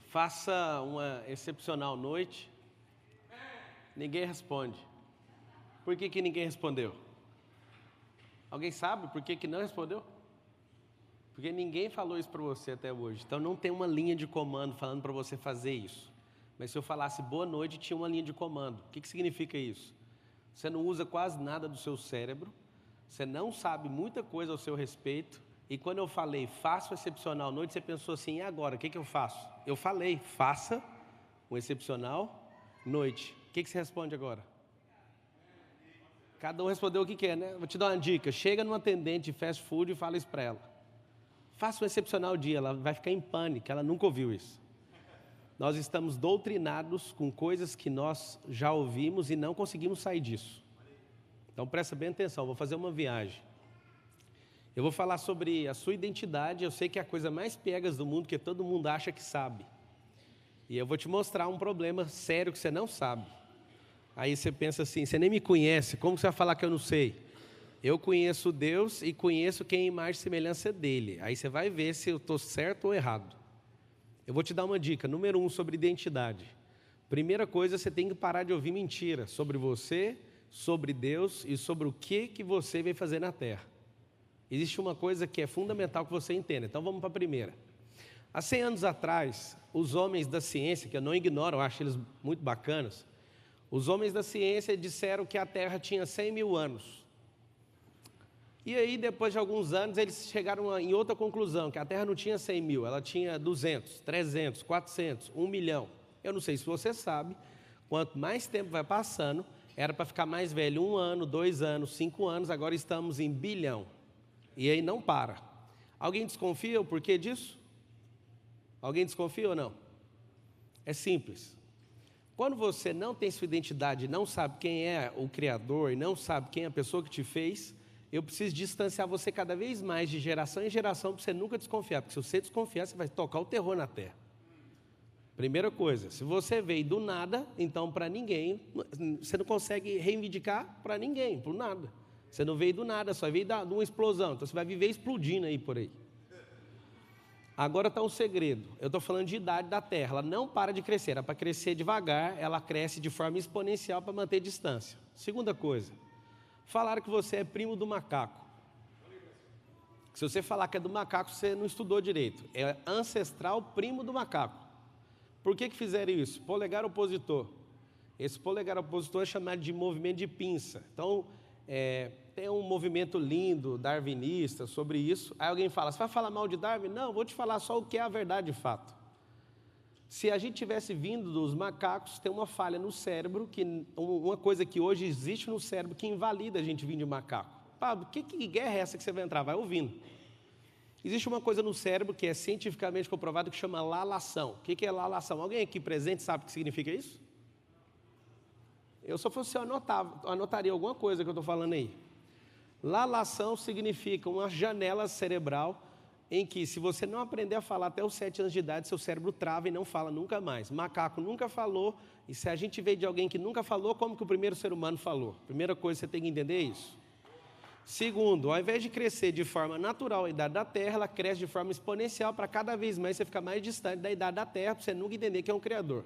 Faça uma excepcional noite. Ninguém responde. Por que ninguém respondeu? Alguém sabe por que não respondeu? Porque ninguém falou isso para você até hoje. Então não tem uma linha de comando falando para você fazer isso. Mas se eu falasse boa noite, tinha uma linha de comando. O que significa isso? Você não usa quase nada do seu cérebro. Você não sabe muita coisa ao seu respeito. E quando eu falei, faça uma excepcional noite, você pensou assim, e agora, o que eu faço? Eu falei, faça uma excepcional noite. O que você responde agora? Cada um respondeu o que quer, né? Vou te dar uma dica. Chega numa atendente de fast food e fala isso para ela. Faça um excepcional dia, ela vai ficar em pânico, ela nunca ouviu isso. Nós estamos doutrinados com coisas que nós já ouvimos e não conseguimos sair disso. Então presta bem atenção, vou fazer uma viagem. Eu vou falar sobre a sua identidade, eu sei que é a coisa mais piegas do mundo, que todo mundo acha que sabe. E eu vou te mostrar um problema sério que você não sabe. Aí você pensa assim, você nem me conhece, como você vai falar que eu não sei? Eu conheço Deus e conheço quem é a imagem e semelhança dele. Aí você vai ver se eu estou certo ou errado. Eu vou te dar uma dica, número 1, sobre identidade. Primeira coisa, você tem que parar de ouvir mentira sobre você, sobre Deus e sobre o que você veio fazer na terra. Existe uma coisa que é fundamental que você entenda. Então vamos para a primeira. Há 100 anos atrás, os homens da ciência, que eu não ignoro, eu acho eles muito bacanas, os homens da ciência disseram que a Terra tinha 100 mil anos. E aí, depois de alguns anos, eles chegaram em outra conclusão, que a Terra não tinha 100 mil, ela tinha 200, 300, 400, 1 milhão. Eu não sei se você sabe, quanto mais tempo vai passando, era para ficar mais velho 1 ano, 2 anos, 5 anos, agora estamos em bilhão. E aí não para. Alguém desconfia o porquê disso? Alguém desconfia ou não? É simples. Quando você não tem sua identidade, não sabe quem é o Criador e não sabe quem é a pessoa que te fez, eu preciso distanciar você cada vez mais de geração em geração para você nunca desconfiar. Porque se você desconfiar, você vai tocar o terror na terra. Primeira coisa, se você veio do nada, então para ninguém, você não consegue reivindicar para ninguém, por nada. Você não veio do nada, só veio de uma explosão. Então você vai viver explodindo aí por aí. Agora está um segredo. Eu estou falando de idade da Terra. Ela não para de crescer. Era para crescer devagar, ela cresce de forma exponencial para manter distância. Segunda coisa. Falaram que você é primo do macaco. Se você falar que é do macaco, você não estudou direito. É ancestral primo do macaco. Por que fizeram isso? Polegar opositor. Esse polegar opositor é chamado de movimento de pinça. Então, tem um movimento lindo, darwinista, sobre isso. Aí alguém fala, você vai falar mal de Darwin? Não, vou te falar só o que é a verdade de fato. Se a gente tivesse vindo dos macacos, tem uma falha no cérebro, uma coisa que hoje existe no cérebro que invalida a gente vir de macaco. Pablo, que guerra é essa que você vai entrar? Vai ouvindo. Existe uma coisa no cérebro que é cientificamente comprovada que chama lalação. O que é lalação? Alguém aqui presente sabe o que significa isso? Eu, se eu fosse, anotaria alguma coisa que eu estou falando aí. Lalação significa uma janela cerebral em que, se você não aprender a falar até os 7 anos de idade, seu cérebro trava e não fala nunca mais. Macaco nunca falou, e se a gente veio de alguém que nunca falou, como que o primeiro ser humano falou? Primeira coisa, você tem que entender isso. Segundo, ao invés de crescer de forma natural a idade da Terra, ela cresce de forma exponencial para cada vez mais você ficar mais distante da idade da Terra, para você nunca entender que é um Criador.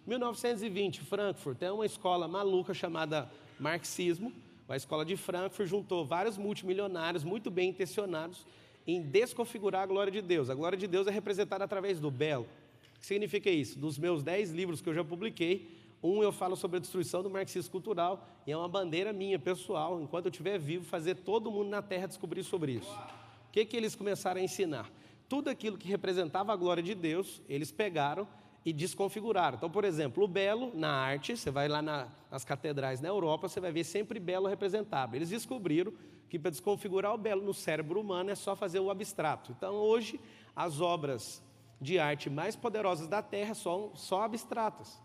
1920, Frankfurt, tem uma escola maluca chamada marxismo. A escola de Frankfurt juntou vários multimilionários muito bem intencionados em desconfigurar a glória de Deus. A glória de Deus é representada através do belo. O que significa isso? Dos meus 10 livros que eu já publiquei, eu falo sobre a destruição do marxismo cultural, e é uma bandeira minha, pessoal, enquanto eu estiver vivo, fazer todo mundo na Terra descobrir sobre isso. O que eles começaram a ensinar? Tudo aquilo que representava a glória de Deus, eles pegaram e desconfiguraram. Então, por exemplo, o belo na arte, você vai lá nas catedrais na Europa, você vai ver sempre belo representado. Eles descobriram que para desconfigurar o belo no cérebro humano é só fazer o abstrato. Então, hoje, as obras de arte mais poderosas da Terra são só abstratas.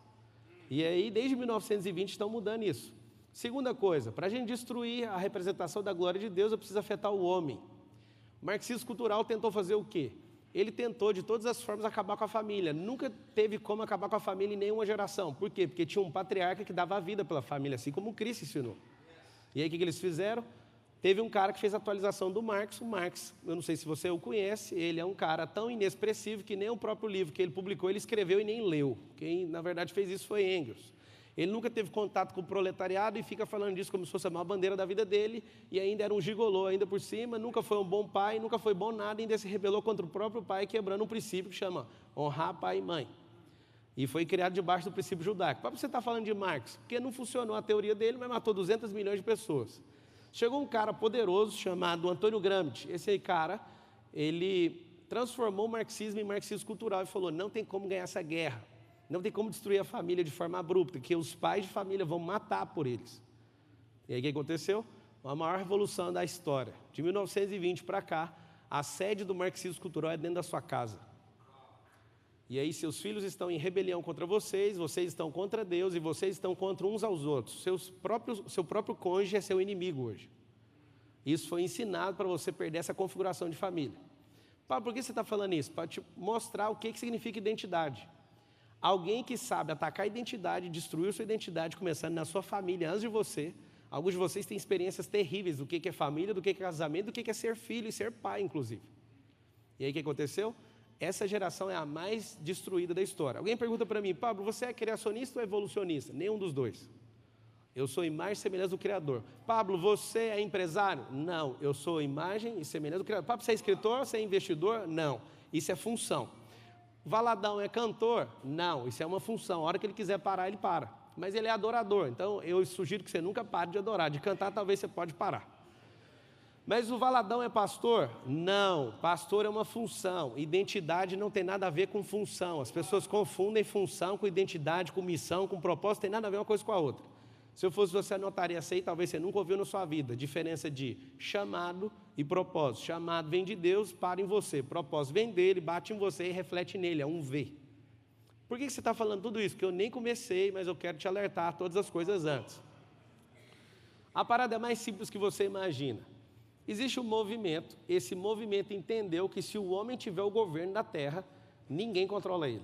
E aí, desde 1920, estão mudando isso. Segunda coisa, para a gente destruir a representação da glória de Deus, eu preciso afetar o homem. O marxismo cultural tentou fazer o quê? Ele tentou, de todas as formas, acabar com a família. Nunca teve como acabar com a família em nenhuma geração. Por quê? Porque tinha um patriarca que dava a vida pela família, assim como o Cristo ensinou. E aí, o que eles fizeram? Teve um cara que fez a atualização do Marx. O Marx, eu não sei se você o conhece, ele é um cara tão inexpressivo que nem o próprio livro que ele publicou, ele escreveu e nem leu. Quem, na verdade, fez isso foi Engels. Ele nunca teve contato com o proletariado e fica falando disso como se fosse a maior bandeira da vida dele, e ainda era um gigolô ainda por cima, nunca foi um bom pai, nunca foi bom nada, e ainda se rebelou contra o próprio pai, quebrando um princípio que chama honrar pai e mãe. E foi criado debaixo do princípio judaico. Para você estar falando de Marx, porque não funcionou a teoria dele, mas matou 200 milhões de pessoas. Chegou um cara poderoso chamado Antônio Gramsci. Esse aí, cara, ele transformou o marxismo em marxismo cultural e falou, não tem como ganhar essa guerra, não tem como destruir a família de forma abrupta, que os pais de família vão matar por eles. E aí o que aconteceu? A maior revolução da história. De 1920 para cá, a sede do marxismo cultural é dentro da sua casa. E aí seus filhos estão em rebelião contra vocês, vocês estão contra Deus e vocês estão contra uns aos outros. Seu próprio cônjuge é seu inimigo hoje. Isso foi ensinado para você perder essa configuração de família. Paulo, por que você está falando isso? Para te mostrar o que significa identidade. Alguém que sabe atacar a identidade, destruir sua identidade, começando na sua família, antes de você. Alguns de vocês têm experiências terríveis do que é família, do que é casamento, do que é ser filho e ser pai, inclusive. E aí o que aconteceu? Essa geração é a mais destruída da história. Alguém pergunta para mim, Pablo, você é criacionista ou evolucionista? Nenhum dos dois. Eu sou imagem e semelhança do Criador. Pablo, você é empresário? Não, eu sou imagem e semelhança do Criador. Pablo, você é escritor? Você é investidor? Não, isso é função. Valadão é cantor? Não, isso é uma função. A hora que ele quiser parar, ele para. Mas ele é adorador, então eu sugiro que você nunca pare de adorar. De cantar, talvez você pode parar. Mas o Valadão é pastor? Não, pastor é uma função. Identidade não tem nada a ver com função. As pessoas confundem função com identidade, com missão, com propósito, tem nada a ver uma coisa com a outra. Se eu fosse você, anotaria essa aí, talvez você nunca ouviu na sua vida. Diferença de chamado e propósito. Chamado vem de Deus, para em você. Propósito vem dele, bate em você e reflete nele, é um V. Por que você está falando tudo isso? Porque eu nem comecei, mas eu quero te alertar a todas as coisas antes. A parada é mais simples que você imagina. Existe um movimento, esse movimento entendeu que se o homem tiver o governo da terra, ninguém controla ele.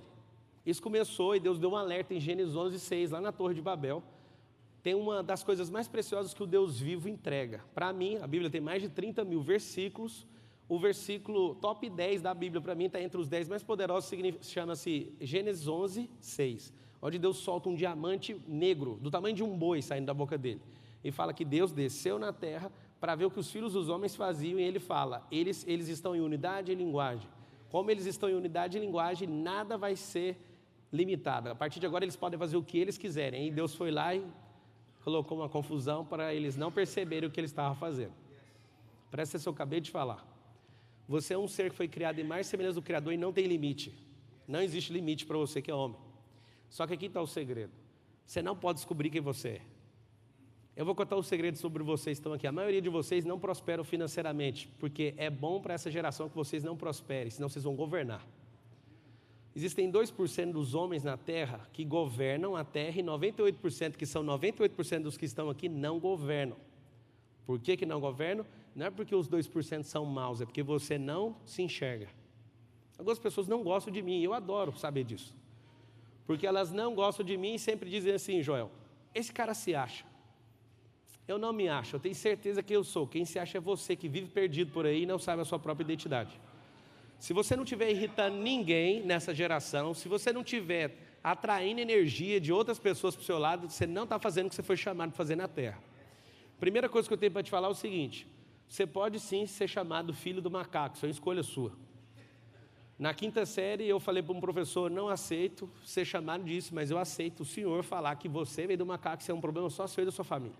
Isso começou e Deus deu um alerta em Gênesis 11:6, lá na Torre de Babel. Tem uma das coisas mais preciosas que o Deus vivo entrega. Para mim, a Bíblia tem mais de 30 mil versículos. O versículo top 10 da Bíblia, para mim, está entre os 10 mais poderosos, chama-se Gênesis 11:6, onde Deus solta um diamante negro, do tamanho de um boi, saindo da boca dele. E fala que Deus desceu na terra para ver o que os filhos dos homens faziam, e ele fala, eles estão em unidade e linguagem. Como eles estão em unidade e linguagem, nada vai ser limitado. A partir de agora, eles podem fazer o que eles quiserem. E Deus foi lá e colocou uma confusão para eles não perceberem o que eles estavam fazendo. Presta atenção, eu acabei de falar. Você é um ser que foi criado em mais semelhança do Criador e não tem limite. Não existe limite para você que é homem. Só que aqui está o segredo. Você não pode descobrir quem você é. Eu vou contar um segredo sobre vocês que estão aqui. A maioria de vocês não prosperam financeiramente, porque é bom para essa geração que vocês não prosperem, senão vocês vão governar. Existem 2% dos homens na Terra que governam a Terra e 98%, que são 98% dos que estão aqui, não governam. Por que não governam? Não é porque os 2% são maus, é porque você não se enxerga. Algumas pessoas não gostam de mim, eu adoro saber disso. Porque elas não gostam de mim e sempre dizem assim, Joel, esse cara se acha. Eu não me acho, eu tenho certeza que eu sou. Quem se acha é você, que vive perdido por aí e não sabe a sua própria identidade. Se você não estiver irritando ninguém nessa geração, se você não estiver atraindo energia de outras pessoas para o seu lado, você não está fazendo o que você foi chamado para fazer na Terra. Primeira coisa que eu tenho para te falar é o seguinte, você pode sim ser chamado filho do macaco, isso é uma escolha sua. Na 5ª série eu falei para um professor, não aceito ser chamado disso, mas eu aceito o senhor falar que você veio do macaco, isso é um problema só seu e da sua família.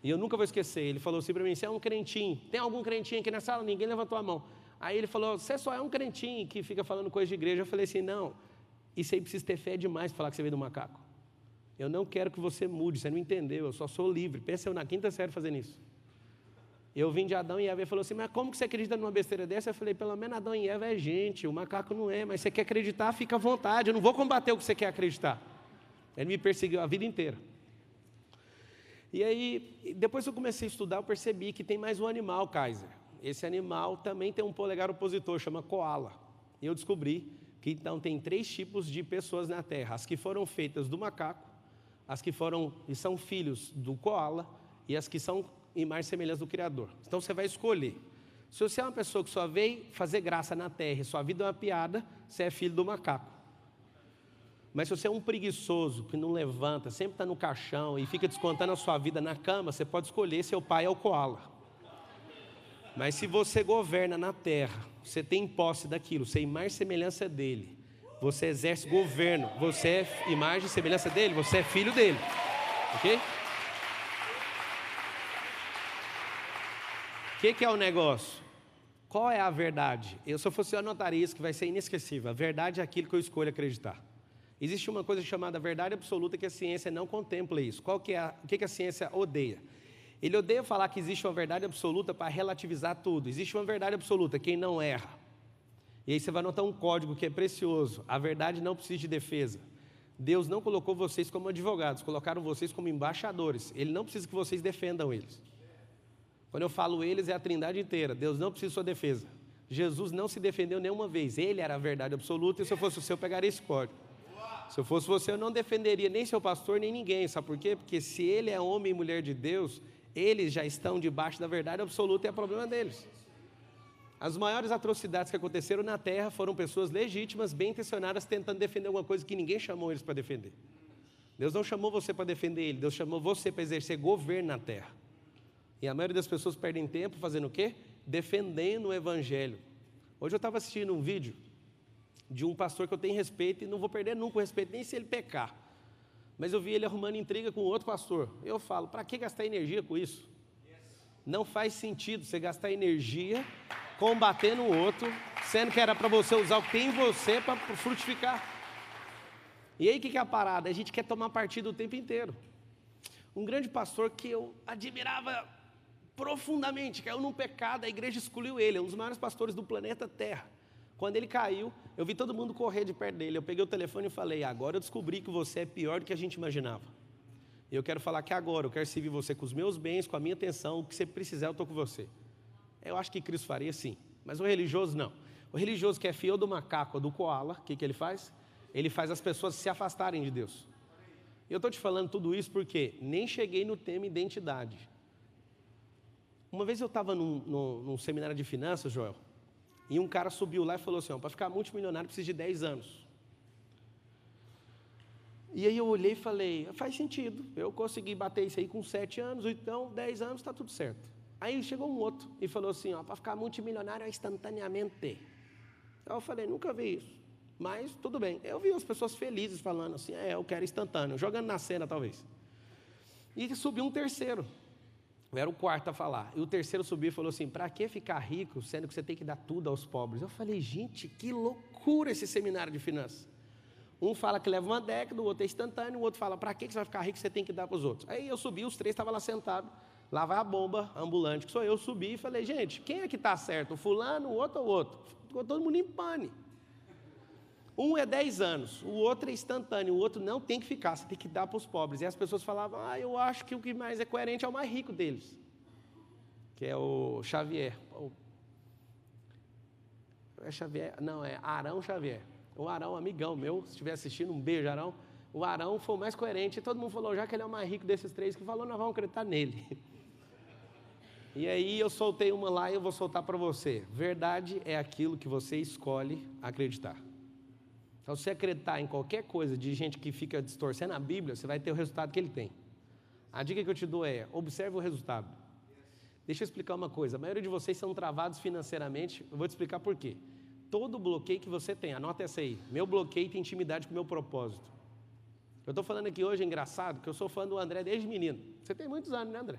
E eu nunca vou esquecer, ele falou assim para mim, você é um crentinho, tem algum crentinho aqui na sala? Ninguém levantou a mão. Aí ele falou, você só é um crentinho que fica falando coisa de igreja. Eu falei assim, não, isso aí precisa ter fé demais para falar que você veio do macaco. Eu não quero que você mude, você não entendeu, eu só sou livre. Pensa eu na 5ª série fazendo isso. Eu vim de Adão e Eva, ele falou assim, mas como que você acredita numa besteira dessa? Eu falei, pelo menos Adão e Eva é gente, o macaco não é, mas você quer acreditar, fica à vontade, eu não vou combater o que você quer acreditar. Ele me perseguiu a vida inteira. E aí, depois que eu comecei a estudar, eu percebi que tem mais um animal, Kaiser. Esse animal também tem um polegar opositor, chama koala. E eu descobri que então tem 3 tipos de pessoas na Terra. As que foram feitas do macaco, as que são filhos do koala e as que são imagem e semelhança do Criador. Então você vai escolher. Se você é uma pessoa que só veio fazer graça na terra e sua vida é uma piada, você é filho do macaco. Mas se você é um preguiçoso, que não levanta, sempre está no caixão e fica descontando a sua vida na cama, você pode escolher, seu pai é o koala. Mas se você governa na terra, você tem posse daquilo, você é imagem e semelhança dele, você exerce governo, você é imagem e semelhança dele, você é filho dele. Ok? O que é o negócio? Qual é a verdade? Se eu fosse, eu anotaria isso, que vai ser inesquecível. A verdade é aquilo que eu escolho acreditar. Existe uma coisa chamada verdade absoluta que a ciência não contempla isso. O que a ciência odeia? Ele odeia falar que existe uma verdade absoluta para relativizar tudo. Existe uma verdade absoluta, quem não erra. E aí você vai notar um código que é precioso. A verdade não precisa de defesa. Deus não colocou vocês como advogados, colocaram vocês como embaixadores. Ele não precisa que vocês defendam eles. Quando eu falo eles, é a trindade inteira. Deus não precisa de sua defesa. Jesus não se defendeu nenhuma vez. Ele era a verdade absoluta e se eu fosse você, eu pegaria esse código. Se eu fosse você, eu não defenderia nem seu pastor, nem ninguém. Sabe por quê? Porque se ele é homem e mulher de Deus, eles já estão debaixo da verdade absoluta e é problema deles. As maiores atrocidades que aconteceram na terra foram pessoas legítimas, bem intencionadas, tentando defender alguma coisa que ninguém chamou eles para defender. Deus não chamou você para defender ele, Deus chamou você para exercer governo na terra. E a maioria das pessoas perdem tempo fazendo o quê? Defendendo o evangelho. Hoje eu estava assistindo um vídeo de um pastor que eu tenho respeito e não vou perder nunca o respeito, nem se ele pecar. Mas eu vi ele arrumando intriga com outro pastor. Eu falo, para que gastar energia com isso? Não faz sentido você gastar energia combatendo o outro, sendo que era para você usar o que tem em você para frutificar. E aí o que é a parada? A gente quer tomar partido o tempo inteiro. Um grande pastor que eu admirava profundamente, caiu num pecado, a igreja excluiu ele, é um dos maiores pastores do planeta Terra. Quando ele caiu, eu vi todo mundo correr de perto dele, eu peguei o telefone e falei, agora eu descobri que você é pior do que a gente imaginava. E eu quero falar que agora, eu quero servir você com os meus bens, com a minha atenção, o que você precisar eu estou com você. Eu acho que Cristo faria sim, mas o religioso não. O religioso que é fiel do macaco ou do koala, o que ele faz? Ele faz as pessoas se afastarem de Deus. Eu estou te falando tudo isso porque nem cheguei no tema identidade. Uma vez eu estava num seminário de finanças, Joel, e um cara subiu lá e falou assim, para ficar multimilionário precisa de 10 anos. E aí eu olhei e falei, faz sentido, eu consegui bater isso aí com 7 anos, então 10 anos está tudo certo. Aí chegou um outro e falou assim, para ficar multimilionário é instantaneamente. Então eu falei, nunca vi isso, mas tudo bem. Eu vi as pessoas felizes falando assim, eu quero instantâneo, jogando na cena talvez. E subiu um terceiro. Eu era o quarto a falar. E o terceiro subiu e falou assim, para que ficar rico, sendo que você tem que dar tudo aos pobres? Eu falei, gente, que loucura esse seminário de finanças. Um fala que leva uma década, o outro é instantâneo, o outro fala, para que você vai ficar rico, você tem que dar para os outros? Aí eu subi, os três estavam lá sentados, lá vai a bomba ambulante, que sou eu, subi e falei, gente, quem é que está certo, o fulano, o outro ou o outro? Ficou todo mundo em pane. Um é 10 anos, o outro é instantâneo, o outro não tem que ficar, você tem que dar para os pobres. E as pessoas falavam, eu acho que o que mais é coerente é o mais rico deles, que é o Xavier. É Xavier? Não, é Arão Xavier. O Arão, amigão meu, se estiver assistindo, um beijo, Arão. O Arão foi o mais coerente, e todo mundo falou, já que ele é o mais rico desses três, que falou, nós vamos acreditar nele. E aí eu soltei uma lá e eu vou soltar para você. Verdade é aquilo que você escolhe acreditar. Então, se você acreditar em qualquer coisa de gente que fica distorcendo a Bíblia, você vai ter o resultado que ele tem. A dica que eu te dou é, observe o resultado. Deixa eu explicar uma coisa, a maioria de vocês são travados financeiramente, eu vou te explicar por quê. Todo bloqueio que você tem, anota essa aí, meu bloqueio tem intimidade com o meu propósito. Eu estou falando aqui hoje, é engraçado, que eu sou fã do André desde menino. Você tem muitos anos, né, André?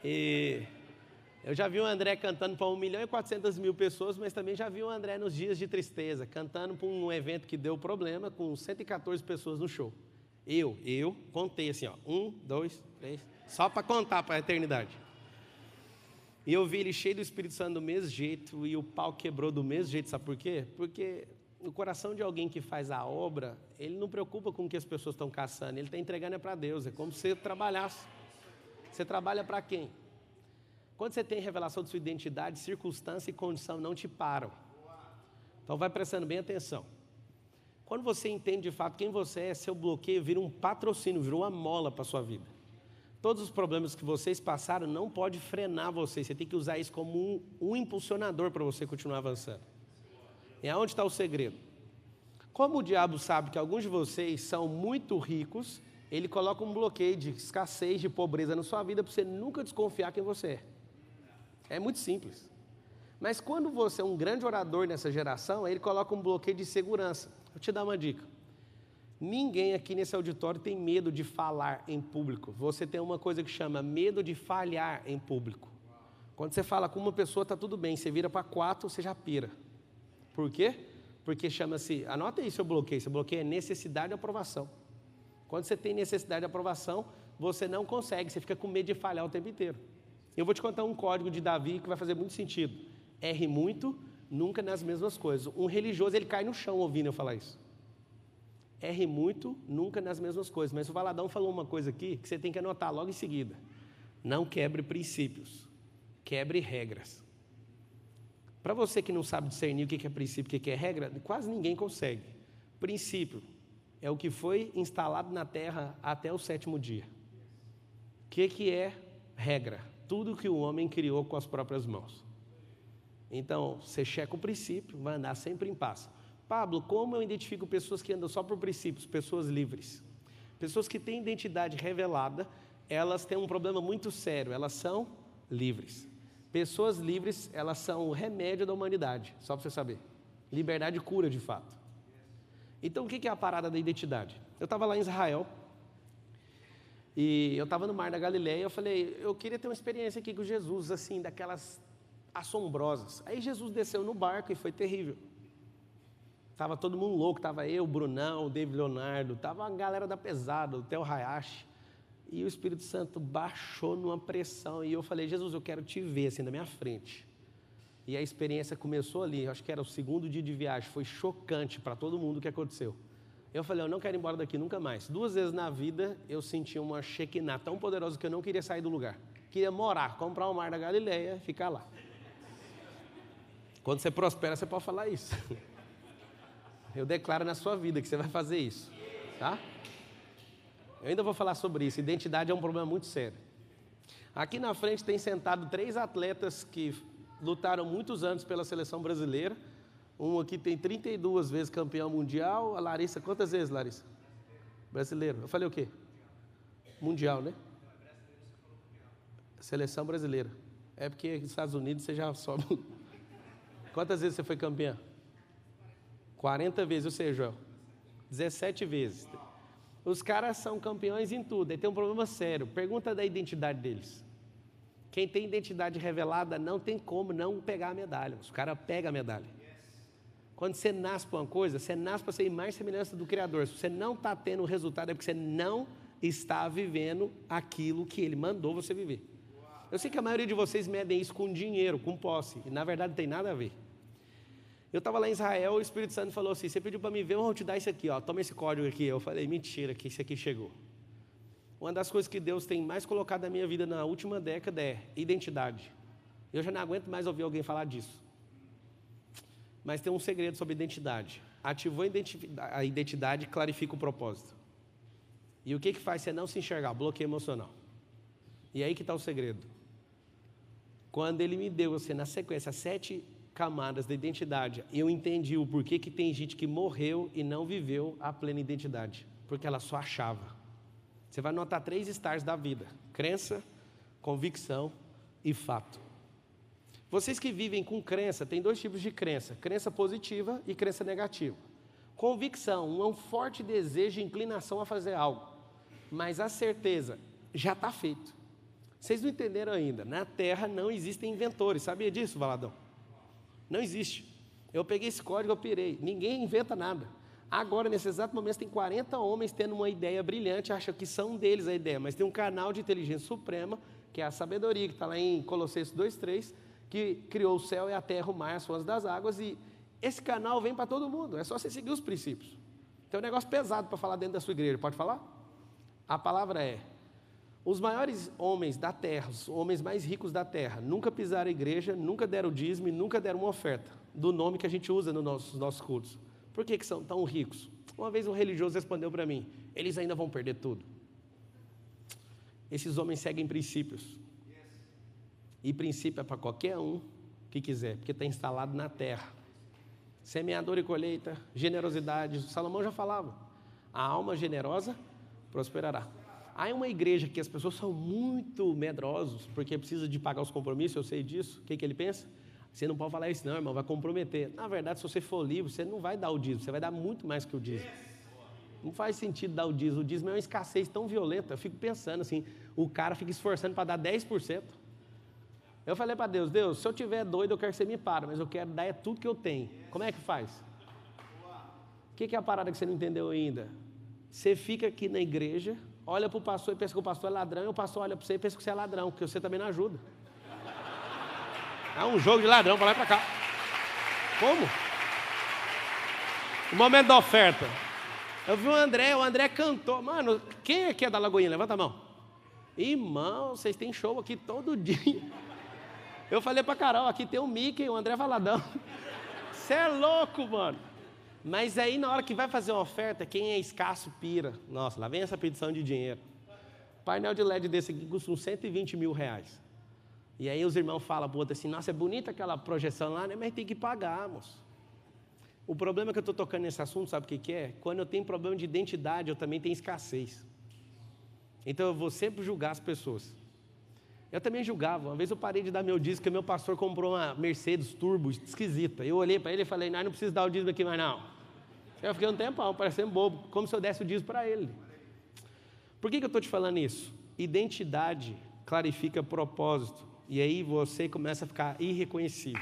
E eu já vi o André cantando para 1.400.000 pessoas, mas também já vi o André nos dias de tristeza, cantando para um evento que deu problema, com 114 pessoas no show. Eu contei assim, 1, 2, 3, só para contar para a eternidade. E eu vi ele cheio do Espírito Santo do mesmo jeito, e o pau quebrou do mesmo jeito, sabe por quê? Porque no coração de alguém que faz a obra, ele não preocupa com o que as pessoas estão caçando, ele está entregando para Deus, é como se você trabalhasse. Você trabalha para quem? Quando você tem revelação de sua identidade, circunstância e condição não te param. Então vai prestando bem atenção. Quando você entende de fato quem você é, seu bloqueio vira um patrocínio, vira uma mola para a sua vida. Todos os problemas que vocês passaram não pode frenar você. Você tem que usar isso como um impulsionador para você continuar avançando. E aonde está o segredo? Como o diabo sabe que alguns de vocês são muito ricos, ele coloca um bloqueio de escassez, de pobreza na sua vida para você nunca desconfiar quem você é. É muito simples. Mas quando você é um grande orador nessa geração, ele coloca um bloqueio de segurança. Vou te dar uma dica. Ninguém aqui nesse auditório tem medo de falar em público. Você tem uma coisa que chama medo de falhar em público. Quando você fala com uma pessoa, está tudo bem. Você vira para 4, você já pira. Por quê? Porque chama-se, anota aí seu bloqueio. Seu bloqueio é necessidade de aprovação. Quando você tem necessidade de aprovação, você não consegue. Você fica com medo de falhar o tempo inteiro. Eu vou te contar um código de Davi que vai fazer muito sentido. Erre muito, nunca nas mesmas coisas. Um religioso, ele cai no chão ouvindo eu falar isso. Erre muito, nunca nas mesmas coisas. Mas o Valadão falou uma coisa aqui que você tem que anotar logo em seguida. Não quebre princípios, quebre regras. Para você que não sabe discernir o que é princípio e o que é regra, quase ninguém consegue. Princípio é o que foi instalado na terra até o 7º dia. O que é regra? Tudo que o homem criou com as próprias mãos. Então, você checa o princípio, vai andar sempre em paz. Pablo, como eu identifico pessoas que andam só por princípios? Pessoas livres. Pessoas que têm identidade revelada, elas têm um problema muito sério, elas são livres. Pessoas livres, elas são o remédio da humanidade, só para você saber. Liberdade cura, de fato. Então, o que é a parada da identidade? Eu estava lá em Israel, e eu estava no Mar da Galileia, e eu falei, eu queria ter uma experiência aqui com Jesus, assim, daquelas assombrosas. Aí Jesus desceu no barco e foi terrível. Estava todo mundo louco, estava eu, o Brunão, o David Leonardo, estava a galera da pesada, o Theo Hayashi. E o Espírito Santo baixou numa pressão. E eu falei, Jesus, eu quero te ver assim na minha frente. E a experiência começou ali, acho que era o 2º dia de viagem. Foi chocante para todo mundo o que aconteceu. Eu falei, eu não quero ir embora daqui nunca mais. 2 vezes na vida eu senti uma Shekinah tão poderosa que eu não queria sair do lugar. Queria morar, comprar o Mar da Galileia e ficar lá. Quando você prospera, você pode falar isso. Eu declaro na sua vida que você vai fazer isso, tá? Eu ainda vou falar sobre isso. Identidade é um problema muito sério. Aqui na frente tem sentado 3 atletas que lutaram muitos anos pela seleção brasileira. Um aqui tem 32 vezes campeão mundial. A Larissa, quantas vezes, Larissa? Brasileiro. Eu falei o quê? Mundial, né? Seleção brasileira. É porque nos Estados Unidos você já sobe. Quantas vezes você foi campeã? 40 vezes, ou seja, Joel, 17 vezes. Os caras são campeões em tudo, aí tem um problema sério. Pergunta da identidade deles. Quem tem identidade revelada não tem como não pegar a medalha. Os caras pegam a medalha. Quando você nasce para uma coisa, você nasce para ser mais semelhança do Criador. Se você não está tendo o resultado, é porque você não está vivendo aquilo que Ele mandou você viver. Eu sei que a maioria de vocês medem isso com dinheiro, com posse, e na verdade não tem nada a ver. Eu estava lá em Israel, o Espírito Santo falou assim, você pediu para mim ver, eu vou te dar isso aqui, ó, toma esse código aqui. Eu falei, mentira, que isso aqui chegou. Uma das coisas que Deus tem mais colocado na minha vida na última década é identidade. Eu já não aguento mais ouvir alguém falar disso. Mas tem um segredo sobre identidade. Ativou a identidade, clarifica o propósito. E o que faz você não se enxergar? Bloqueio emocional. E aí que está o segredo. Quando Ele me deu, assim, na sequência, 7 camadas da identidade, eu entendi o porquê que tem gente que morreu e não viveu a plena identidade, porque ela só achava. Você vai notar 3 estágios da vida: crença, convicção e fato. Vocês que vivem com crença, tem 2 tipos de crença: crença positiva e crença negativa. Convicção é um forte desejo e inclinação a fazer algo, mas a certeza já está feito. Vocês não entenderam ainda, na Terra não existem inventores, sabia disso, Valadão? Não existe. Eu peguei esse código, eu pirei. Ninguém inventa nada. Agora, nesse exato momento, tem 40 homens tendo uma ideia brilhante, acham que são deles a ideia, mas tem um canal de inteligência suprema, que é a sabedoria, que está lá em Colossenses 2:3, que criou o céu e a terra, o mar, as fontes das águas, e esse canal vem para todo mundo, é só você seguir os princípios. Tem um negócio pesado para falar dentro da sua igreja, pode falar? A palavra é: os maiores homens da terra, os homens mais ricos da terra, nunca pisaram a igreja, nunca deram dízimo, nunca deram uma oferta, do nome que a gente usa nos nossos cultos. Por que são tão ricos? Uma vez um religioso respondeu para mim, eles ainda vão perder tudo. Esses homens seguem princípios. E princípio é para qualquer um que quiser, porque está instalado na terra. Semeador e colheita, generosidade. Salomão já falava, a alma generosa prosperará. Há uma igreja que as pessoas são muito medrosos, porque precisa de pagar os compromissos, eu sei disso. O que ele pensa? Você não pode falar isso não, irmão, vai comprometer. Na verdade, se você for livre, você não vai dar o dízimo, você vai dar muito mais que o dízimo. Não faz sentido dar o dízimo é uma escassez tão violenta. Eu fico pensando assim, o cara fica esforçando para dar 10%. Eu falei para Deus, Deus, se eu tiver doido, eu quero que você me pare, mas eu quero dar tudo que eu tenho. Como é que faz? O que é a parada que você não entendeu ainda? Você fica aqui na igreja, olha para o pastor e pensa que o pastor é ladrão, e o pastor olha para você e pensa que você é ladrão, porque você também não ajuda. É um jogo de ladrão para lá e para cá. Como? O momento da oferta. Eu vi o André cantou. Mano, quem aqui é da Lagoinha? Levanta a mão. Irmão, vocês têm show aqui todo dia. Eu falei pra Carol, aqui tem o Mickey e o André Valadão. Você é louco, mano. Mas aí na hora que vai fazer uma oferta, quem é escasso pira. Nossa, lá vem essa petição de dinheiro. Painel de LED desse aqui custa uns 120 mil reais. E aí os irmãos falam pro outro assim, nossa, é bonita aquela projeção lá, né? Mas tem que pagar, moço. O problema que eu estou tocando nesse assunto, sabe o que é? Quando eu tenho problema de identidade, eu também tenho escassez. Então eu vou sempre julgar as pessoas. Eu também julgava. Uma vez eu parei de dar meu dízimo, porque meu pastor comprou uma Mercedes Turbo esquisita. Eu olhei para ele e falei, não precisa dar o dízimo aqui mais não. Eu fiquei um tempão, parecendo bobo, como se eu desse o dízimo para ele. Por que eu estou te falando isso? Identidade clarifica propósito. E aí você começa a ficar irreconhecível.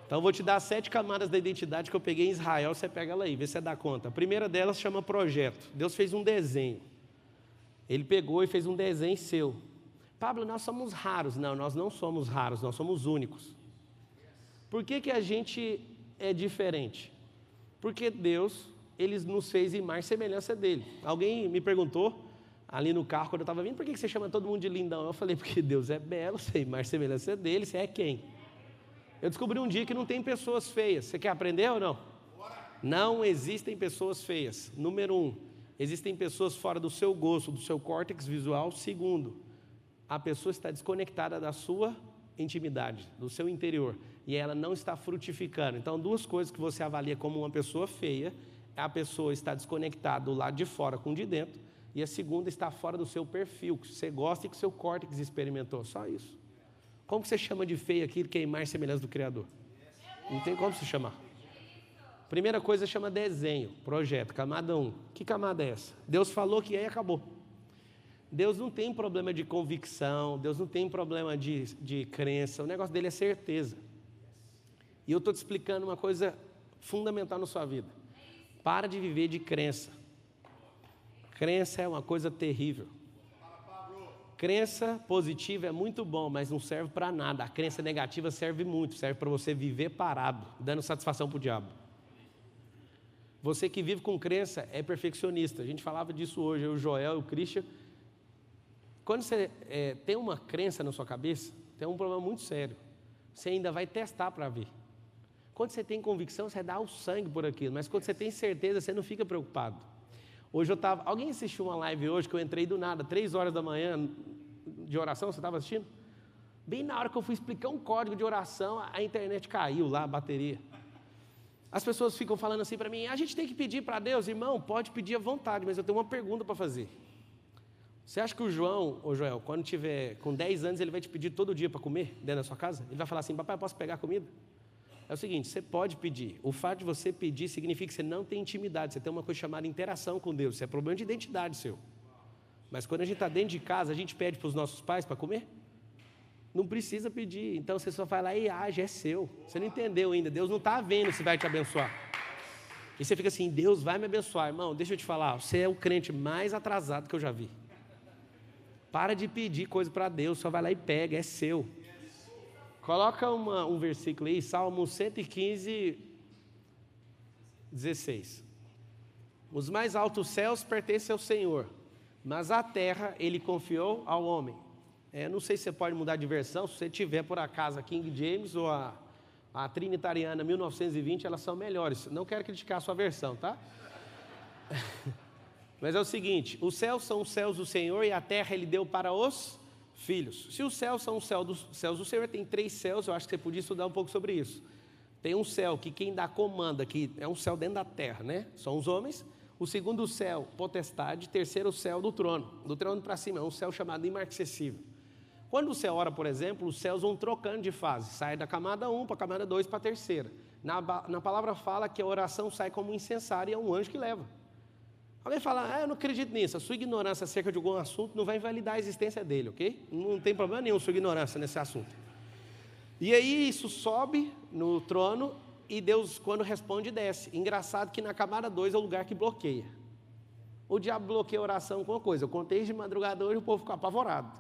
Então eu vou te dar 7 camadas da identidade que eu peguei em Israel, você pega ela aí, vê se você dá conta. A primeira delas chama projeto. Deus fez um desenho. Ele pegou e fez um desenho seu. Pablo, nós somos raros. Não, nós não somos raros, nós somos únicos. Por que a gente é diferente? Porque Deus, Ele nos fez imagem e semelhança dEle. Alguém me perguntou, ali no carro, quando eu estava vindo, por que você chama todo mundo de lindão? Eu falei, porque Deus é belo, você é imagem e semelhança dEle, você é quem? Eu descobri um dia que não tem pessoas feias. Você quer aprender ou não? Não existem pessoas feias. Número 1, existem pessoas fora do seu gosto, do seu córtex visual. Segundo, a pessoa está desconectada da sua intimidade, do seu interior, e ela não está frutificando. Então, 2 coisas que você avalia como uma pessoa feia: a pessoa está desconectada do lado de fora com o de dentro, e a segunda está fora do seu perfil, que você gosta e que o seu córtex experimentou. Só isso. Como que você chama de feio aquilo que é imagem e semelhança do Criador? Não tem como se chamar. Primeira coisa chama desenho, projeto, camada 1. Que camada é essa? Deus falou que aí acabou. Deus não tem problema de convicção, Deus não tem problema de crença, o negócio dele é certeza. E eu estou te explicando uma coisa fundamental na sua vida. Para de viver de crença. Crença é uma coisa terrível. Crença positiva é muito bom, mas não serve para nada. A crença negativa serve muito, serve para você viver parado, dando satisfação para o diabo. Você que vive com crença é perfeccionista. A gente falava disso hoje, eu, o Joel e o Christian. Quando você tem uma crença na sua cabeça, tem um problema muito sério. Você ainda vai testar para ver. Quando você tem convicção, você dá o sangue por aquilo. Mas quando você tem certeza, você não fica preocupado. Hoje eu estava... Alguém assistiu uma live hoje que eu entrei do nada, 3 horas da manhã, de oração, você estava assistindo? Bem na hora que eu fui explicar um código de oração, a internet caiu lá, a bateria. As pessoas ficam falando assim para mim, a gente tem que pedir para Deus. Irmão, pode pedir à vontade, mas eu tenho uma pergunta para fazer. Você acha que o João, ou Joel, quando tiver com 10 anos, ele vai te pedir todo dia para comer dentro da sua casa? Ele vai falar assim, papai, posso pegar comida? É o seguinte, você pode pedir. O fato de você pedir significa que você não tem intimidade, você tem uma coisa chamada interação com Deus. Isso é problema de identidade seu. Mas quando a gente está dentro de casa, a gente pede para os nossos pais para comer? Não precisa pedir. Então você só vai lá e age, é seu. Você não entendeu ainda, Deus não está vendo se vai te abençoar. E você fica assim, Deus vai me abençoar. Irmão, deixa eu te falar, você é o crente mais atrasado que eu já vi. Para de pedir coisa para Deus, só vai lá e pega, é seu. Coloca um versículo aí, Salmo 115, 16. Os mais altos céus pertencem ao Senhor, mas a terra Ele confiou ao homem. Não sei se você pode mudar de versão, se você tiver por acaso a King James ou a Trinitariana 1920, elas são melhores. Não quero criticar a sua versão, tá? Mas é o seguinte, os céus são os céus do Senhor e a terra Ele deu para os filhos. Se os céus são os céus do Senhor, tem 3 céus, eu acho que você podia estudar um pouco sobre isso. Tem um céu que quem dá comanda, que é um céu dentro da terra, né? São os homens. O segundo céu, potestade. Terceiro céu do trono para cima, é um céu chamado imarcessível. Quando você ora, por exemplo, os céus vão trocando de fase, sai da camada 1 para a camada 2 para a terceira. Na palavra fala que a oração sai como um incensário e é um anjo que leva. Alguém fala, eu não acredito nisso, a sua ignorância acerca de algum assunto não vai invalidar a existência dele, ok? Não tem problema nenhum sua ignorância nesse assunto. E aí isso sobe no trono e Deus, quando responde, desce. Engraçado que na camada 2 é o lugar que bloqueia. O diabo bloqueia a oração com uma coisa, eu contei de madrugada hoje e o povo ficou apavorado.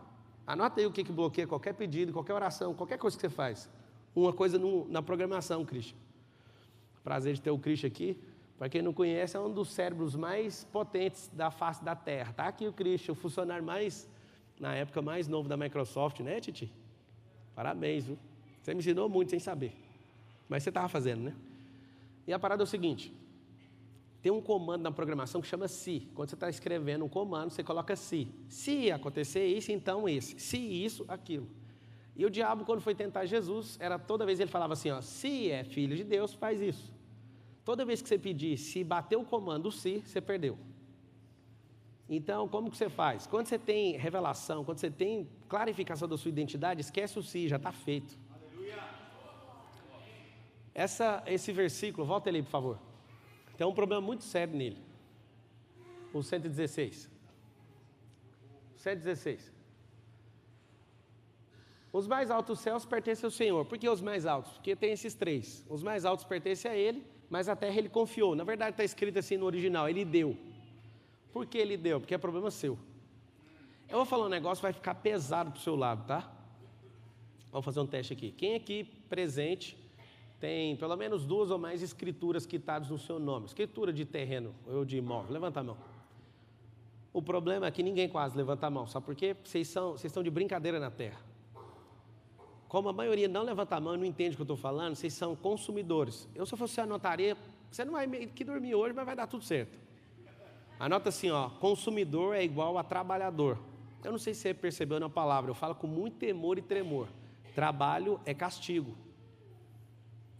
Anota aí o que bloqueia qualquer pedido, qualquer oração, qualquer coisa que você faz. Uma coisa na programação, Cristian. Prazer de ter o Cristian aqui. Para quem não conhece, é um dos cérebros mais potentes da face da Terra. Está aqui o Cristian, o funcionário na época, mais novo da Microsoft, né, Titi? Parabéns, viu? Você me ensinou muito sem saber. Mas você estava fazendo, né? E a parada é o seguinte. Tem um comando na programação que chama se. Quando você está escrevendo um comando, você coloca se. Se acontecer isso, então esse. Se isso, aquilo. E o diabo, quando foi tentar Jesus, toda vez ele falava assim, se é filho de Deus, faz isso. Toda vez que você pedir, se bater o comando se, você perdeu. Então, como que você faz? Quando você tem revelação, quando você tem clarificação da sua identidade, esquece o se, já está feito. Esse versículo, volta ali, por favor. Tem um problema muito sério nele. O 116. 116. Os mais altos céus pertencem ao Senhor. Por que os mais altos? Porque tem esses 3. Os mais altos pertencem a Ele, mas a terra Ele confiou. Na verdade está escrito assim no original, Ele deu. Por que Ele deu? Porque é problema seu. Eu vou falar um negócio, vai ficar pesado para o seu lado, tá? Vamos fazer um teste aqui. Quem aqui presente tem pelo menos 2 ou mais escrituras quitadas no seu nome? Escritura de terreno ou de imóvel. Levanta a mão. O problema é que ninguém quase levanta a mão. Sabe por quê? Vocês estão de brincadeira na terra. Como a maioria não levanta a mão e não entende o que eu estou falando, vocês são consumidores. Se eu fosse anotaria, você não vai que dormir hoje, mas vai dar tudo certo. Anota assim, consumidor é igual a trabalhador. Eu não sei se você percebeu na palavra, eu falo com muito temor e tremor. Trabalho é castigo.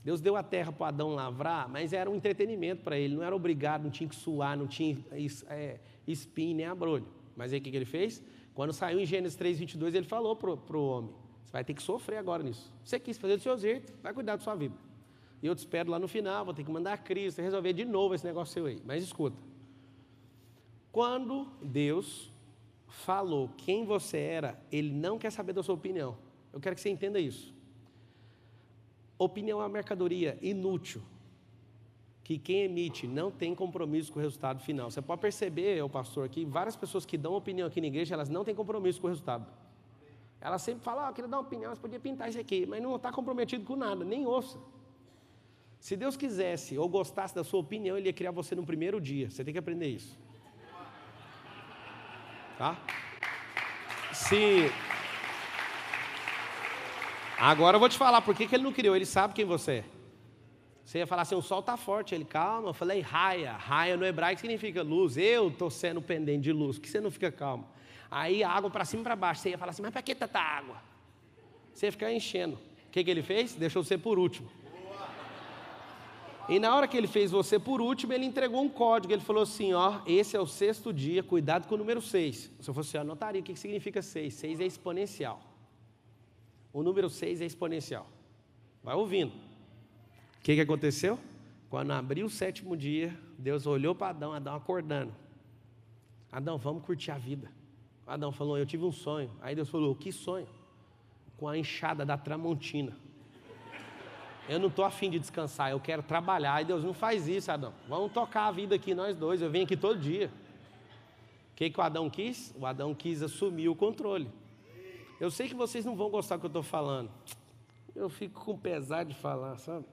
Deus deu a terra para Adão lavrar, mas era um entretenimento para ele, não era obrigado, não tinha que suar, não tinha espinho nem abrolho. Mas aí o que ele fez? Quando saiu em Gênesis 3:22, ele falou para o homem, você vai ter que sofrer agora nisso. Você quis fazer do seu jeito, vai cuidar da sua vida. E eu te espero lá no final, vou ter que mandar a Cristo, resolver de novo esse negócio seu aí. Mas escuta, quando Deus falou quem você era, Ele não quer saber da sua opinião. Eu quero que você entenda isso. Opinião é uma mercadoria inútil, que quem emite não tem compromisso com o resultado final. Você pode perceber, pastor, que várias pessoas que dão opinião aqui na igreja, elas não têm compromisso com o resultado. Elas sempre falam, eu queria dar uma opinião, você podia pintar isso aqui, mas não está comprometido com nada, nem ouça. Se Deus quisesse ou gostasse da sua opinião, Ele ia criar você no primeiro dia. Você tem que aprender isso. Tá? Agora eu vou te falar por que Ele não criou, Ele sabe quem você é. Você ia falar assim, o sol está forte, Ele, calma, eu falei raia. Raia no hebraico significa luz, eu estou sendo pendente de luz, por que você não fica calmo? Aí a água para cima e para baixo, você ia falar assim, mas para que tanta água? Você ia ficar enchendo. O que Ele fez? Deixou você por último. E na hora que Ele fez você por último, Ele entregou um código, Ele falou assim, esse é o 6º dia, cuidado com o número 6. Se eu fosse anotaria, o que significa 6? 6 é exponencial. O número 6 é exponencial. Vai ouvindo. O que aconteceu? Quando abriu o 7º dia, Deus olhou para Adão acordando. Adão, vamos curtir a vida. Adão falou, eu tive um sonho. Aí Deus falou, que sonho? Com a enxada da Tramontina. Eu não estou afim de descansar, eu quero trabalhar. Aí Deus, não faz isso, Adão. Vamos tocar a vida aqui nós dois, eu venho aqui todo dia. O que o Adão quis? O Adão quis assumir o controle. Eu sei que vocês não vão gostar do que eu estou falando. Eu fico com pesar de falar, sabe?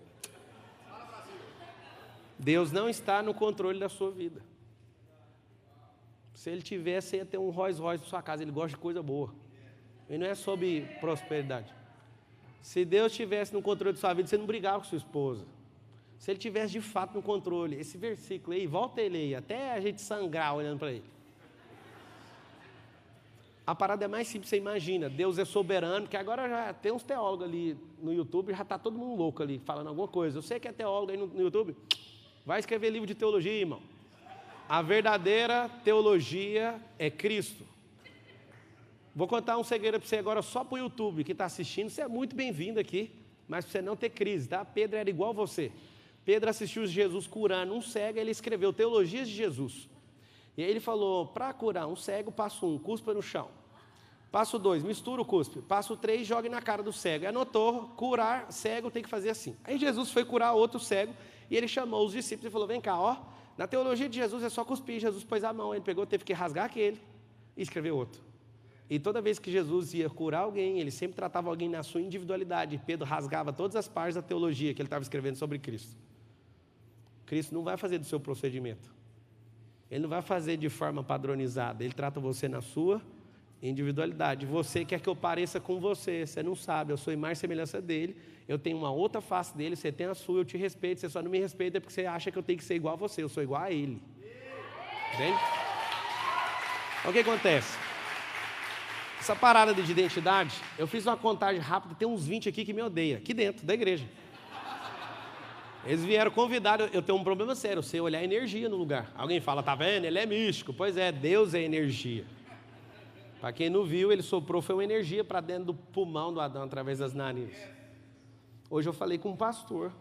Deus não está no controle da sua vida. Se Ele tivesse, você ia ter um Rolls Royce na sua casa. Ele gosta de coisa boa. E não é sobre prosperidade. Se Deus estivesse no controle da sua vida, você não brigava com sua esposa. Se ele tivesse de fato no controle, esse versículo aí, volta ele aí, até a gente sangrar olhando para ele. A parada é mais simples, você imagina, Deus é soberano, porque agora já tem uns teólogos ali no YouTube, já está todo mundo louco ali, falando alguma coisa. Eu sei que é teólogo aí no YouTube, vai escrever livro de teologia, irmão. A verdadeira teologia é Cristo. Vou contar um segredo para você agora só para o YouTube, que está assistindo, você é muito bem-vindo aqui, mas para você não ter crise, tá? Pedro era igual a você. Pedro assistiu Jesus curando um cego, ele escreveu Teologias de Jesus. E aí ele falou, para curar um cego, passo 1, cuspa no chão. Passo 2, mistura o cuspe. Passo 3, jogue na cara do cego. E anotou, curar cego tem que fazer assim. Aí Jesus foi curar outro cego, e ele chamou os discípulos e falou, vem cá, ó, na teologia de Jesus é só cuspir. Jesus pôs a mão, ele pegou, teve que rasgar aquele e escrever outro. E toda vez que Jesus ia curar alguém, ele sempre tratava alguém na sua individualidade. Pedro rasgava todas as partes da teologia que ele estava escrevendo sobre Cristo. Cristo não vai fazer do seu procedimento. Ele não vai fazer de forma padronizada. Ele trata você na sua individualidade. Você quer que eu pareça com você. Você não sabe, eu sou imagem e semelhança dele. Eu tenho uma outra face dele, você tem a sua, eu te respeito. Você só não me respeita porque você acha que eu tenho que ser igual a você. Eu sou igual a ele. Entende? Então, o que acontece? Essa parada de identidade, eu fiz uma contagem rápida, tem uns 20 aqui que me odeiam, aqui dentro da igreja. Eles vieram convidados, eu tenho um problema sério, eu sei olhar energia no lugar. Alguém fala, tá vendo? Ele é místico. Pois é, Deus é energia. Para quem não viu, ele soprou, foi uma energia para dentro do pulmão do Adão, através das narizes. Hoje eu falei com um pastor,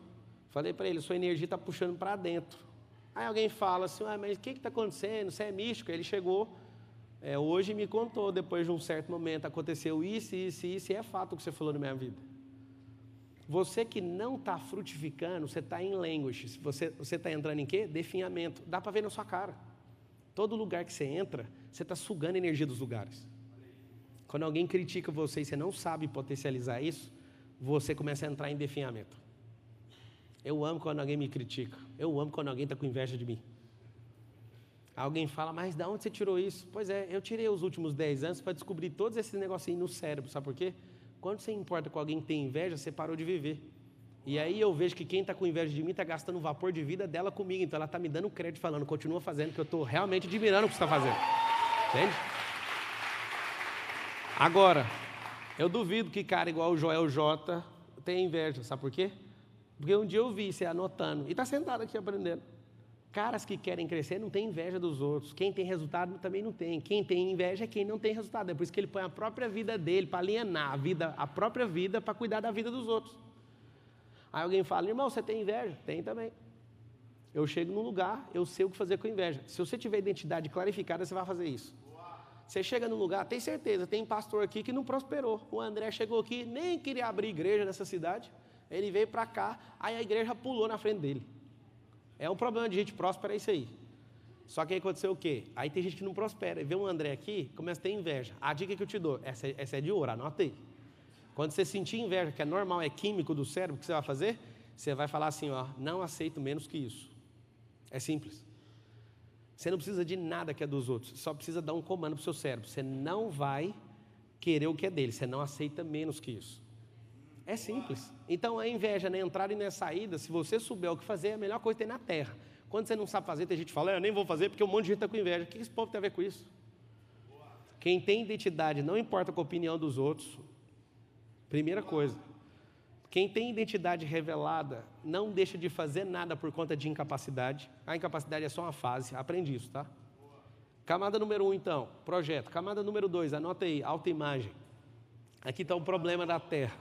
falei para ele, sua energia está puxando para dentro. Aí alguém fala assim, mas o que está acontecendo? Você é místico? Ele chegou, hoje me contou, depois de um certo momento, aconteceu isso, e é fato o que você falou na minha vida. Você que não está frutificando, você está em language. Você está entrando em quê? Definhamento. Dá para ver na sua cara. Todo lugar que você entra, você está sugando a energia dos lugares. Quando alguém critica você e você não sabe potencializar isso, você começa a entrar em definhamento. Eu amo quando alguém me critica. Eu amo quando alguém está com inveja de mim. Alguém fala, mas de onde você tirou isso? Pois é, eu tirei os últimos 10 anos para descobrir todos esses negocinhos no cérebro. Sabe por quê? Quando você importa com alguém que tem inveja, você parou de viver. E aí eu vejo que quem está com inveja de mim está gastando o vapor de vida dela comigo. Então ela está me dando crédito falando, continua fazendo, que eu estou realmente admirando o que você está fazendo. Entende? Agora, eu duvido que cara igual o Joel J tenha inveja. Sabe por quê? Porque um dia eu vi você anotando. E está sentado aqui aprendendo. Caras que querem crescer não têm inveja dos outros. Quem tem resultado também não tem. Quem tem inveja é quem não tem resultado. É por isso que ele põe a própria vida dele para alienar a própria vida para cuidar da vida dos outros. Aí alguém fala, irmão, você tem inveja? Tem também. Eu chego num lugar, eu sei o que fazer com inveja. Se você tiver identidade clarificada, você vai fazer isso. Você chega num lugar, tem certeza, tem pastor aqui que não prosperou. O André chegou aqui, nem queria abrir igreja nessa cidade. Ele veio para cá, aí a igreja pulou na frente dele. É um problema de gente próspera, é isso aí. Só que aí aconteceu o quê? Aí tem gente que não prospera. E vê um André aqui, começa a ter inveja. A dica que eu te dou, essa é de ouro, anota aí. Quando você sentir inveja, que é normal, é químico do cérebro, o que você vai fazer? Você vai falar assim, ó, não aceito menos que isso. É simples. Você não precisa de nada que é dos outros, você só precisa dar um comando para o seu cérebro. Você não vai querer o que é dele, você não aceita menos que isso. É simples. Então a inveja, na entrada e na saída, se você souber o que fazer, é a melhor coisa que tem na terra. Quando você não sabe fazer, tem gente que fala, eu nem vou fazer porque um monte de gente está com inveja. O que esse povo tem a ver com isso? Quem tem identidade, não importa com a opinião dos outros, primeira coisa. Quem tem identidade revelada, não deixa de fazer nada por conta de incapacidade. A incapacidade é só uma fase, aprende isso, tá? Camada número 1, então, projeto. Camada número 2, anota aí, autoimagem. Aqui está o problema da terra.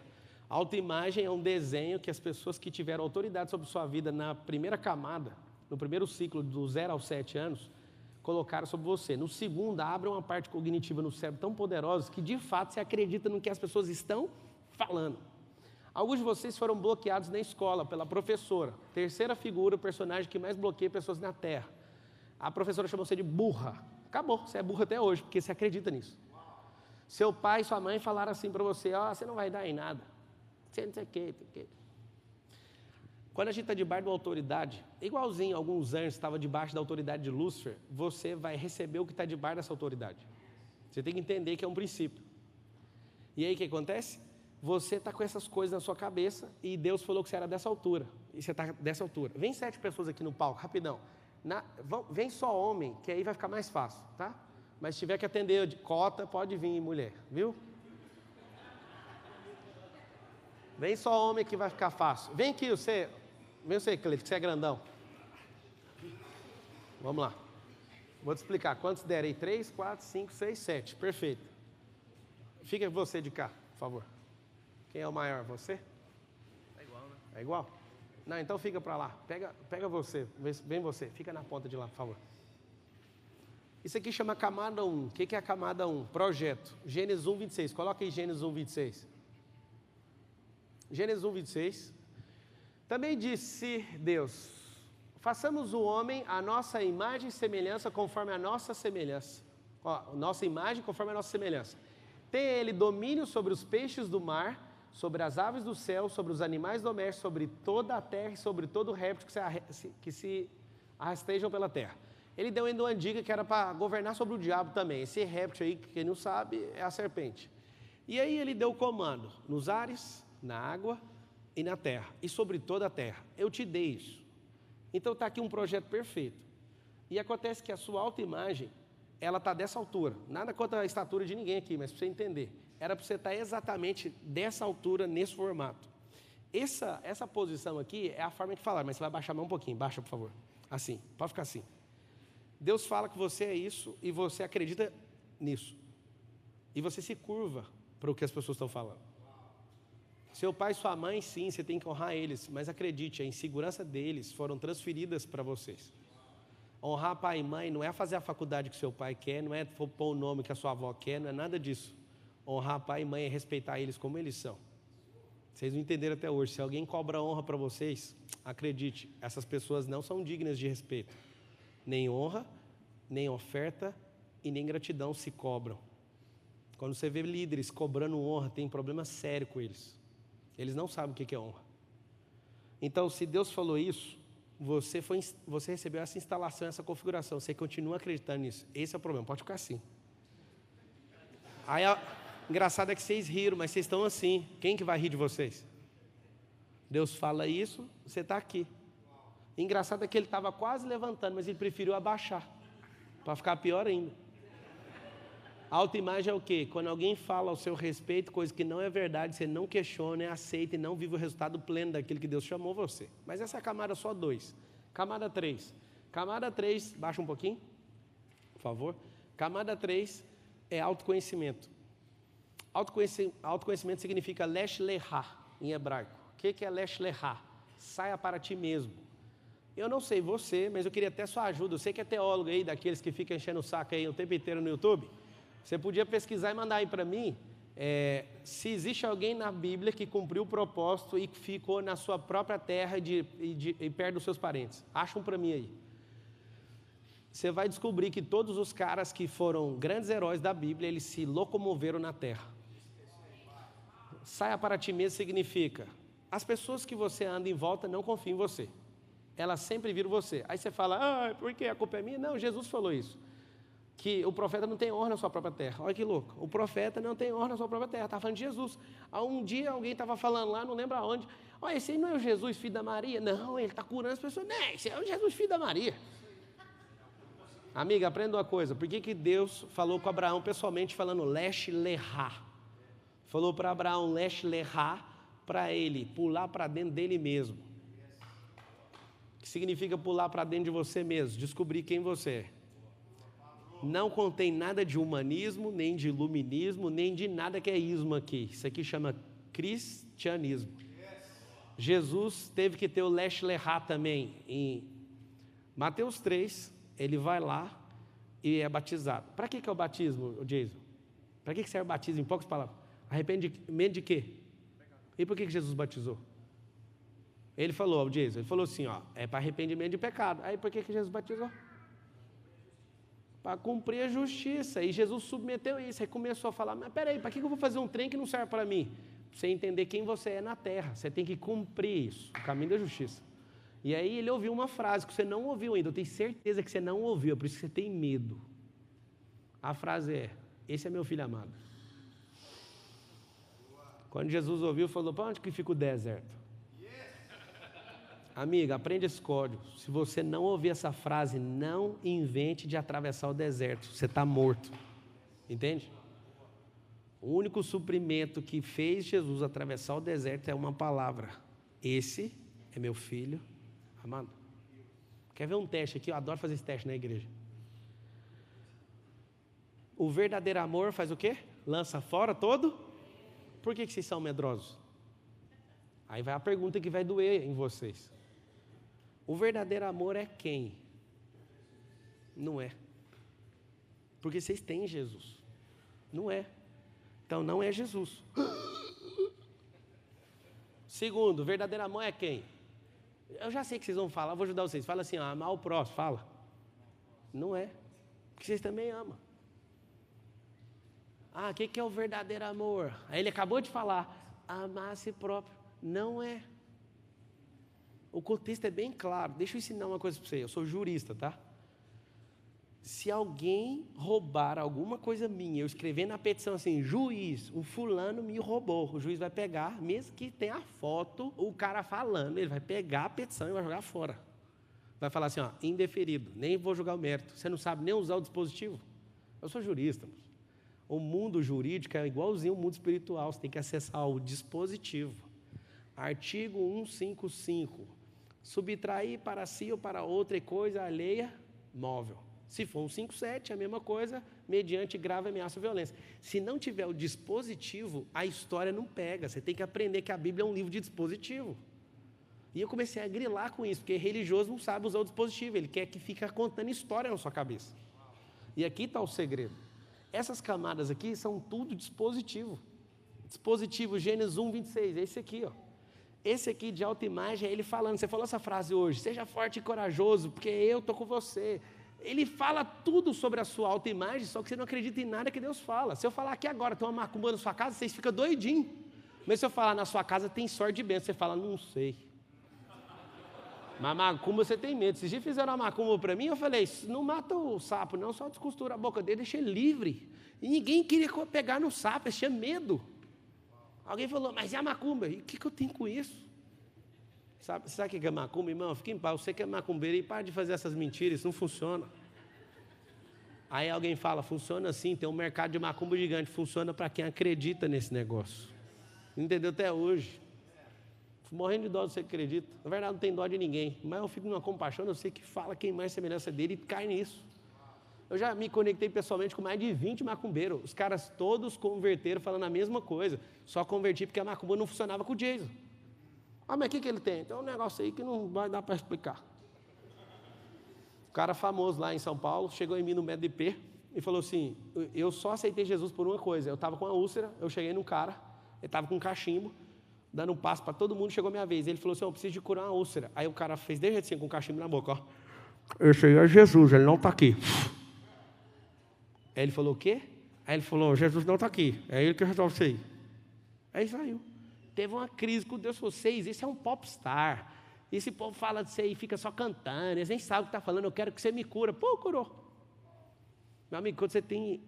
Autoimagem é um desenho que as pessoas que tiveram autoridade sobre sua vida na primeira camada, no primeiro ciclo, do 0 aos 7 anos, colocaram sobre você. No segundo, abre uma parte cognitiva no cérebro tão poderosa que, de fato, você acredita no que as pessoas estão falando. Alguns de vocês foram bloqueados na escola pela professora. Terceira figura, o personagem que mais bloqueia pessoas na Terra. A professora chamou você de burra. Acabou, você é burra até hoje, porque você acredita nisso. Seu pai e sua mãe falaram assim para você, você não vai dar em nada. Você não sei o quê. Quando a gente está debaixo de uma autoridade, igualzinho alguns anjos estavam debaixo da autoridade de Lúcifer, você vai receber o que está debaixo dessa autoridade. Você tem que entender que é um princípio. E aí o que acontece? Você está com essas coisas na sua cabeça e Deus falou que você era dessa altura. e você está dessa altura. Vem 7 pessoas aqui no palco, rapidão. Vem só homem, que aí vai ficar mais fácil, tá? Mas se tiver que atender de cota, pode vir mulher, viu? Vem só homem que vai ficar fácil. Vem aqui você, Cleito, que você é grandão. Vamos lá. Vou te explicar. Quantos deram aí? 3, 4, 5, 6, 7. Perfeito. Fica você de cá, por favor. Quem é o maior? Você? É igual, né? É igual? Não, então fica para lá. Pega você. Vem você. Fica na ponta de lá, por favor. Isso aqui chama camada 1. O que é a camada 1? Projeto. Gênesis 1, 26. Coloca aí Gênesis 1, 26. Gênesis 1, 26. Também disse Deus: façamos o homem a nossa imagem e semelhança, conforme a nossa semelhança. Nossa imagem conforme a nossa semelhança. Tem ele domínio sobre os peixes do mar, sobre as aves do céu, sobre os animais domésticos, sobre toda a terra e sobre todo o réptil que se arrastejam pela terra. Ele deu ainda uma dica que era para governar sobre o diabo também. Esse réptil aí, quem não sabe, é a serpente. E aí ele deu o comando nos ares, na água e na terra, e sobre toda a terra. Eu te dei isso. Então está aqui um projeto perfeito. E acontece que a sua autoimagem, ela está dessa altura. Nada contra a estatura de ninguém aqui, mas para você entender. Era para você estar exatamente dessa altura, nesse formato. Essa posição aqui é a forma de falar, mas você vai baixar a mão um pouquinho. Baixa, por favor. Assim, pode ficar assim. Deus fala que você é isso e você acredita nisso. E você se curva para o que as pessoas estão falando. Seu pai e sua mãe, sim, você tem que honrar eles, mas acredite, a insegurança deles foram transferidas para vocês. Honrar pai e mãe não é fazer a faculdade que seu pai quer, não é pôr o nome que a sua avó quer, não é nada disso. Honrar pai e mãe é respeitar eles como eles são. Vocês não entenderam até hoje. Se alguém cobra honra para vocês, acredite, essas pessoas não são dignas de respeito. Nem honra, nem oferta e nem gratidão se cobram. Quando você vê líderes cobrando honra, tem um problema sério com eles. Eles não sabem o que é honra. Então, se Deus falou isso, você recebeu essa instalação, essa configuração, você continua acreditando nisso. Esse é o problema, pode ficar assim. Aí, engraçado é que vocês riram, mas vocês estão assim. Quem que vai rir de vocês? Deus fala isso, você está aqui. Engraçado é que ele estava quase levantando, mas ele preferiu abaixar, para ficar pior ainda. Autoimagem é o quê? Quando alguém fala ao seu respeito, coisa que não é verdade, você não questiona, aceita e não vive o resultado pleno daquilo que Deus chamou você. Mas essa é a camada só 2. Camada 3. Camada 3, baixa um pouquinho, por favor. Camada 3 é autoconhecimento. Autoconhecimento significa lesh lehá, em hebraico. O que é lesh lehá? Saia para ti mesmo. Eu não sei você, mas eu queria até sua ajuda. Você que é teólogo aí, daqueles que ficam enchendo o saco aí o tempo inteiro no YouTube. Você podia pesquisar e mandar aí para mim se existe alguém na Bíblia que cumpriu o propósito e ficou na sua própria terra e perto dos seus parentes. Acha um para mim aí. Você vai descobrir que todos os caras que foram grandes heróis da Bíblia, eles se locomoveram na terra. Saia para ti mesmo significa, as pessoas que você anda em volta não confiam em você. Elas sempre viram você. Aí você fala, por que a culpa é minha? Não, Jesus falou isso. Que o profeta não tem honra na sua própria terra. Olha que louco. O profeta não tem honra na sua própria terra. Está falando de Jesus. Um dia alguém estava falando lá, não lembro aonde. Olha, esse aí não é o Jesus, filho da Maria? Não, ele está curando as pessoas. Não, esse é o Jesus, filho da Maria. Amiga, aprenda uma coisa. Por que Deus falou com Abraão pessoalmente, falando lesh lehá? Falou para Abraão lesh lehá, para ele pular para dentro dele mesmo. Que significa pular para dentro de você mesmo, descobrir quem você é. Não contém nada de humanismo, nem de iluminismo, nem de nada que é ismo aqui. Isso aqui chama cristianismo. Jesus teve que ter o lesh lehá também. Em Mateus 3, ele vai lá e é batizado. Para que é o batismo, Jason? Para que serve o batismo? Em poucas palavras. Arrependimento de quê? E por que Jesus batizou? Ele falou, Jason, ele falou assim, é para arrependimento de pecado. Aí por que Jesus batizou? Para cumprir a justiça. E Jesus submeteu isso. Aí começou a falar, mas peraí, para que eu vou fazer um trem que não serve para mim? Para você entender quem você é na terra. Você tem que cumprir isso, o caminho da justiça. E aí ele ouviu uma frase que você não ouviu ainda. Eu tenho certeza que você não ouviu, é por isso que você tem medo. A frase é, esse é meu filho amado. Quando Jesus ouviu, falou, para onde que fica o deserto? Amiga, aprende esse código. Se você não ouvir essa frase, não invente de atravessar o deserto. Você está morto. Entende? O único suprimento que fez Jesus atravessar o deserto é uma palavra. Esse é meu filho amado. Quer ver um teste aqui? Eu adoro fazer esse teste na igreja. O verdadeiro amor faz o quê? Lança fora todo. Por que vocês são medrosos? Aí vai a pergunta que vai doer em vocês. O verdadeiro amor é quem? Não é. Porque vocês têm Jesus. Não é. Então não é Jesus. Segundo, o verdadeiro amor é quem? Eu já sei que vocês vão falar, vou ajudar vocês. Fala assim, amar o próximo, fala. Não é. Porque vocês também amam. O que é o verdadeiro amor? Aí ele acabou de falar, amar a si próprio. Não é. O contexto é bem claro. Deixa eu ensinar uma coisa para você. Eu sou jurista, tá? Se alguém roubar alguma coisa minha, eu escrever na petição assim, juiz, o fulano me roubou. O juiz vai pegar, mesmo que tenha a foto, o cara falando, ele vai pegar a petição e vai jogar fora. Vai falar assim, indeferido, nem vou julgar o mérito. Você não sabe nem usar o dispositivo? Eu sou jurista. O mundo jurídico é igualzinho ao mundo espiritual. Você tem que acessar o dispositivo. Artigo 155. Subtrair para si ou para outra coisa alheia, móvel. Se for 157, é a mesma coisa, mediante grave ameaça ou violência. Se não tiver o dispositivo, a história não pega. Você tem que aprender que a Bíblia é um livro de dispositivo. E eu comecei a grilar com isso, porque religioso não sabe usar o dispositivo. Ele quer que fique contando história na sua cabeça. E aqui está o segredo. Essas camadas aqui são tudo dispositivo. Dispositivo Gênesis 1, 26, é esse aqui, ó. Esse aqui de autoimagem é ele falando, você falou essa frase hoje, seja forte e corajoso, porque eu estou com você. Ele fala tudo sobre a sua autoimagem, só que você não acredita em nada que Deus fala. Se eu falar aqui agora, tem uma macumba na sua casa, vocês ficam doidinhos. Mas se eu falar na sua casa tem sorte de bênção, você fala, não sei. Mas macumba você tem medo. Esses dias fizeram uma macumba para mim, eu falei, não mata o sapo não, só descostura a boca dele, deixa ele livre. E ninguém queria pegar no sapo, eles tinham medo. Alguém falou, mas é a macumba. E o que eu tenho com isso? Sabe o que é macumba, irmão? Fica em paz, você que é macumbeiro e para de fazer essas mentiras, isso não funciona. Aí alguém fala, funciona assim, tem um mercado de macumba gigante, funciona para quem acredita nesse negócio. Entendeu até hoje? Morrendo de dó de você que acredita. Na verdade não tem dó de ninguém, mas eu fico numa compaixão, eu sei que fala quem mais semelhança dele e cai nisso. Eu já me conectei pessoalmente com mais de 20 macumbeiros. Os caras todos converteram falando a mesma coisa. Só converti porque a macumba não funcionava com o Jason. Mas o que ele tem? Tem um negócio aí que não vai dar para explicar. O cara famoso lá em São Paulo chegou em mim no MEDP e falou assim, eu só aceitei Jesus por uma coisa. Eu estava com uma úlcera, eu cheguei num cara, ele estava com um cachimbo, dando um passo para todo mundo, chegou a minha vez. Ele falou assim, eu preciso de curar uma úlcera. Aí o cara fez desse jeito assim, com o cachimbo na boca, ó. Esse aí é Jesus, ele não está aqui. Aí ele falou, o quê? Aí ele falou, Jesus não está aqui, é ele que resolve isso aí. Aí saiu. Teve uma crise com Deus, vocês, esse é um popstar. Esse povo fala disso aí, fica só cantando, eles nem sabem o que está falando, eu quero que você me cura. Pô, curou. Meu amigo, quando você tem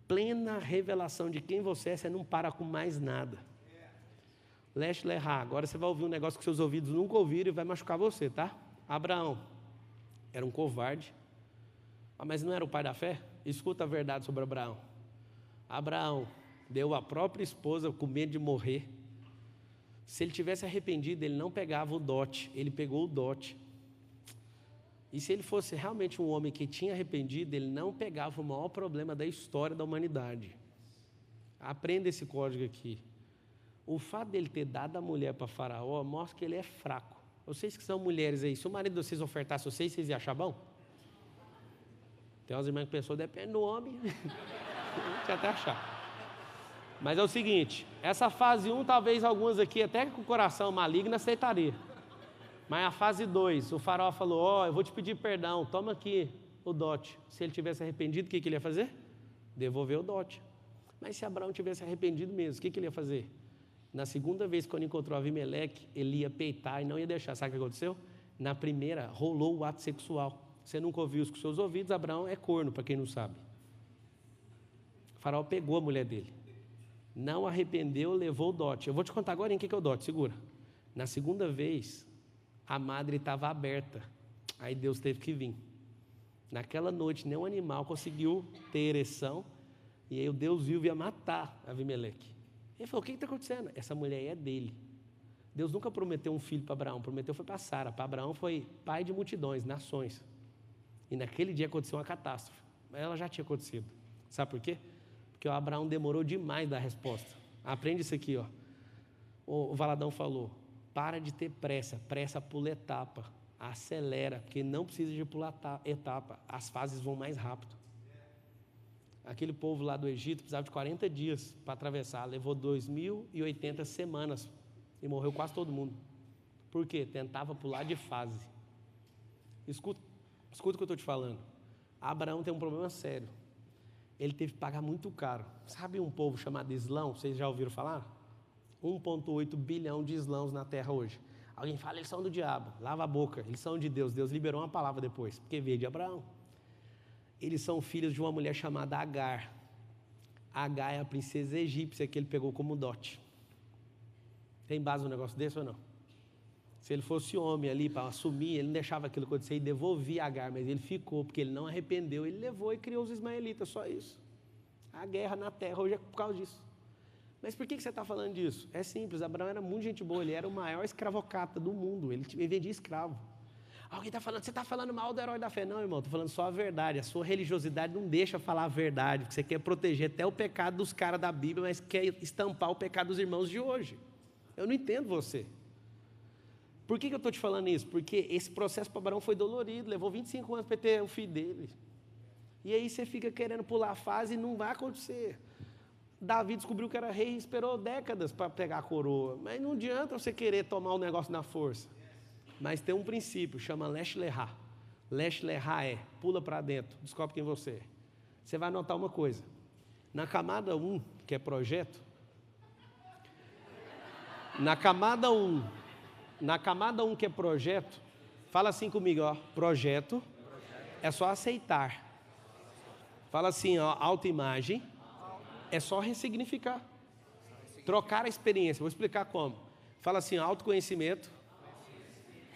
plena revelação de quem você é, você não para com mais nada. Leste lerrar, agora você vai ouvir um negócio que seus ouvidos nunca ouviram e vai machucar você, tá? Abraão era um covarde, mas não era o pai da fé? Escuta a verdade sobre Abraão. Abraão deu a própria esposa com medo de morrer. Se ele tivesse arrependido, ele não pegava o dote, ele pegou o dote. E se ele fosse realmente um homem que tinha arrependido, ele não pegava o maior problema da história da humanidade. Aprenda esse código aqui. O fato dele ter dado a mulher para Faraó mostra que ele é fraco. Vocês que são mulheres aí, se o marido de vocês ofertasse vocês iam achar bom? Tem umas irmãs que pensam, depende do homem. Tinha até achar. Mas é o seguinte, essa fase 1, talvez algumas aqui, até com o coração maligno, aceitaria. Mas a fase 2, o faraó falou, eu vou te pedir perdão, toma aqui o dote. Se ele tivesse arrependido, o que ele ia fazer? Devolver o dote. Mas se Abraão tivesse arrependido mesmo, o que ele ia fazer? Na segunda vez, quando encontrou Abimeleque, ele ia peitar e não ia deixar. Sabe o que aconteceu? Na primeira, rolou o ato sexual. Você nunca ouviu isso com seus ouvidos, Abraão é corno, para quem não sabe. O faraó pegou a mulher dele. Não arrependeu, levou o dote. Eu vou te contar agora em que é o dote, segura. Na segunda vez, A madre estava aberta. Aí Deus teve que vir. Naquela noite, nenhum animal conseguiu ter ereção. E aí o Deus viu e ia matar Abimeleque. Ele falou, o que está acontecendo? Essa mulher é dele. Deus nunca prometeu um filho para Abraão, prometeu foi para Sara. Para Abraão foi pai de multidões, nações. E naquele dia aconteceu uma catástrofe. Mas ela já tinha acontecido. Sabe por quê? Porque o Abraão demorou demais da resposta. Aprende isso aqui, ó. O Valadão falou, para de ter pressa, pressa pula etapa, acelera, porque não precisa de pular etapa, as fases vão mais rápido. Aquele povo lá do Egito precisava de 40 dias para atravessar, levou 2.080 semanas e morreu quase todo mundo. Por quê? Tentava pular de fase. Escuta o que eu estou te falando. Abraão tem um problema sério. Ele teve que pagar muito caro. Sabe um povo chamado Islão? Vocês já ouviram falar? 1,8 bilhão de islãos na terra hoje. Alguém fala, eles são do diabo. Lava a boca, eles são de Deus. Deus liberou uma palavra depois, porque veio de Abraão. Eles são filhos de uma mulher chamada Agar. Agar é a princesa egípcia que ele pegou como dote. Tem base no negócio desse ou não? Se ele fosse homem ali para assumir, ele não deixava aquilo acontecer e devolvia Agar, mas ele ficou, porque ele não arrependeu, ele levou e criou os ismaelitas, só isso. A guerra na terra hoje é por causa disso. Mas por que você está falando disso? É simples, Abraão era muito gente boa, ele era o maior escravocrata do mundo, ele vendia escravo. Alguém está falando, você está falando mal do herói da fé. Não, irmão, estou falando só a verdade. A sua religiosidade não deixa falar a verdade, porque você quer proteger até o pecado dos caras da Bíblia, mas quer estampar o pecado dos irmãos de hoje. Eu não entendo você. Por que eu estou te falando isso? Porque esse processo para Abraão foi dolorido, levou 25 anos para ter o filho dele. E aí você fica querendo pular a fase e não vai acontecer. Davi descobriu que era rei e esperou décadas para pegar a coroa. Mas não adianta você querer tomar o negócio na força. Mas tem um princípio, chama Lech Lechá. Lech Lechá é, pula para dentro, descobre quem você é. Você vai notar uma coisa. Na camada 1, que é projeto, na camada 1 que é projeto, fala assim comigo, ó, projeto é só aceitar. Fala assim, ó, autoimagem é só ressignificar. Trocar a experiência, vou explicar como. Fala assim, ó, autoconhecimento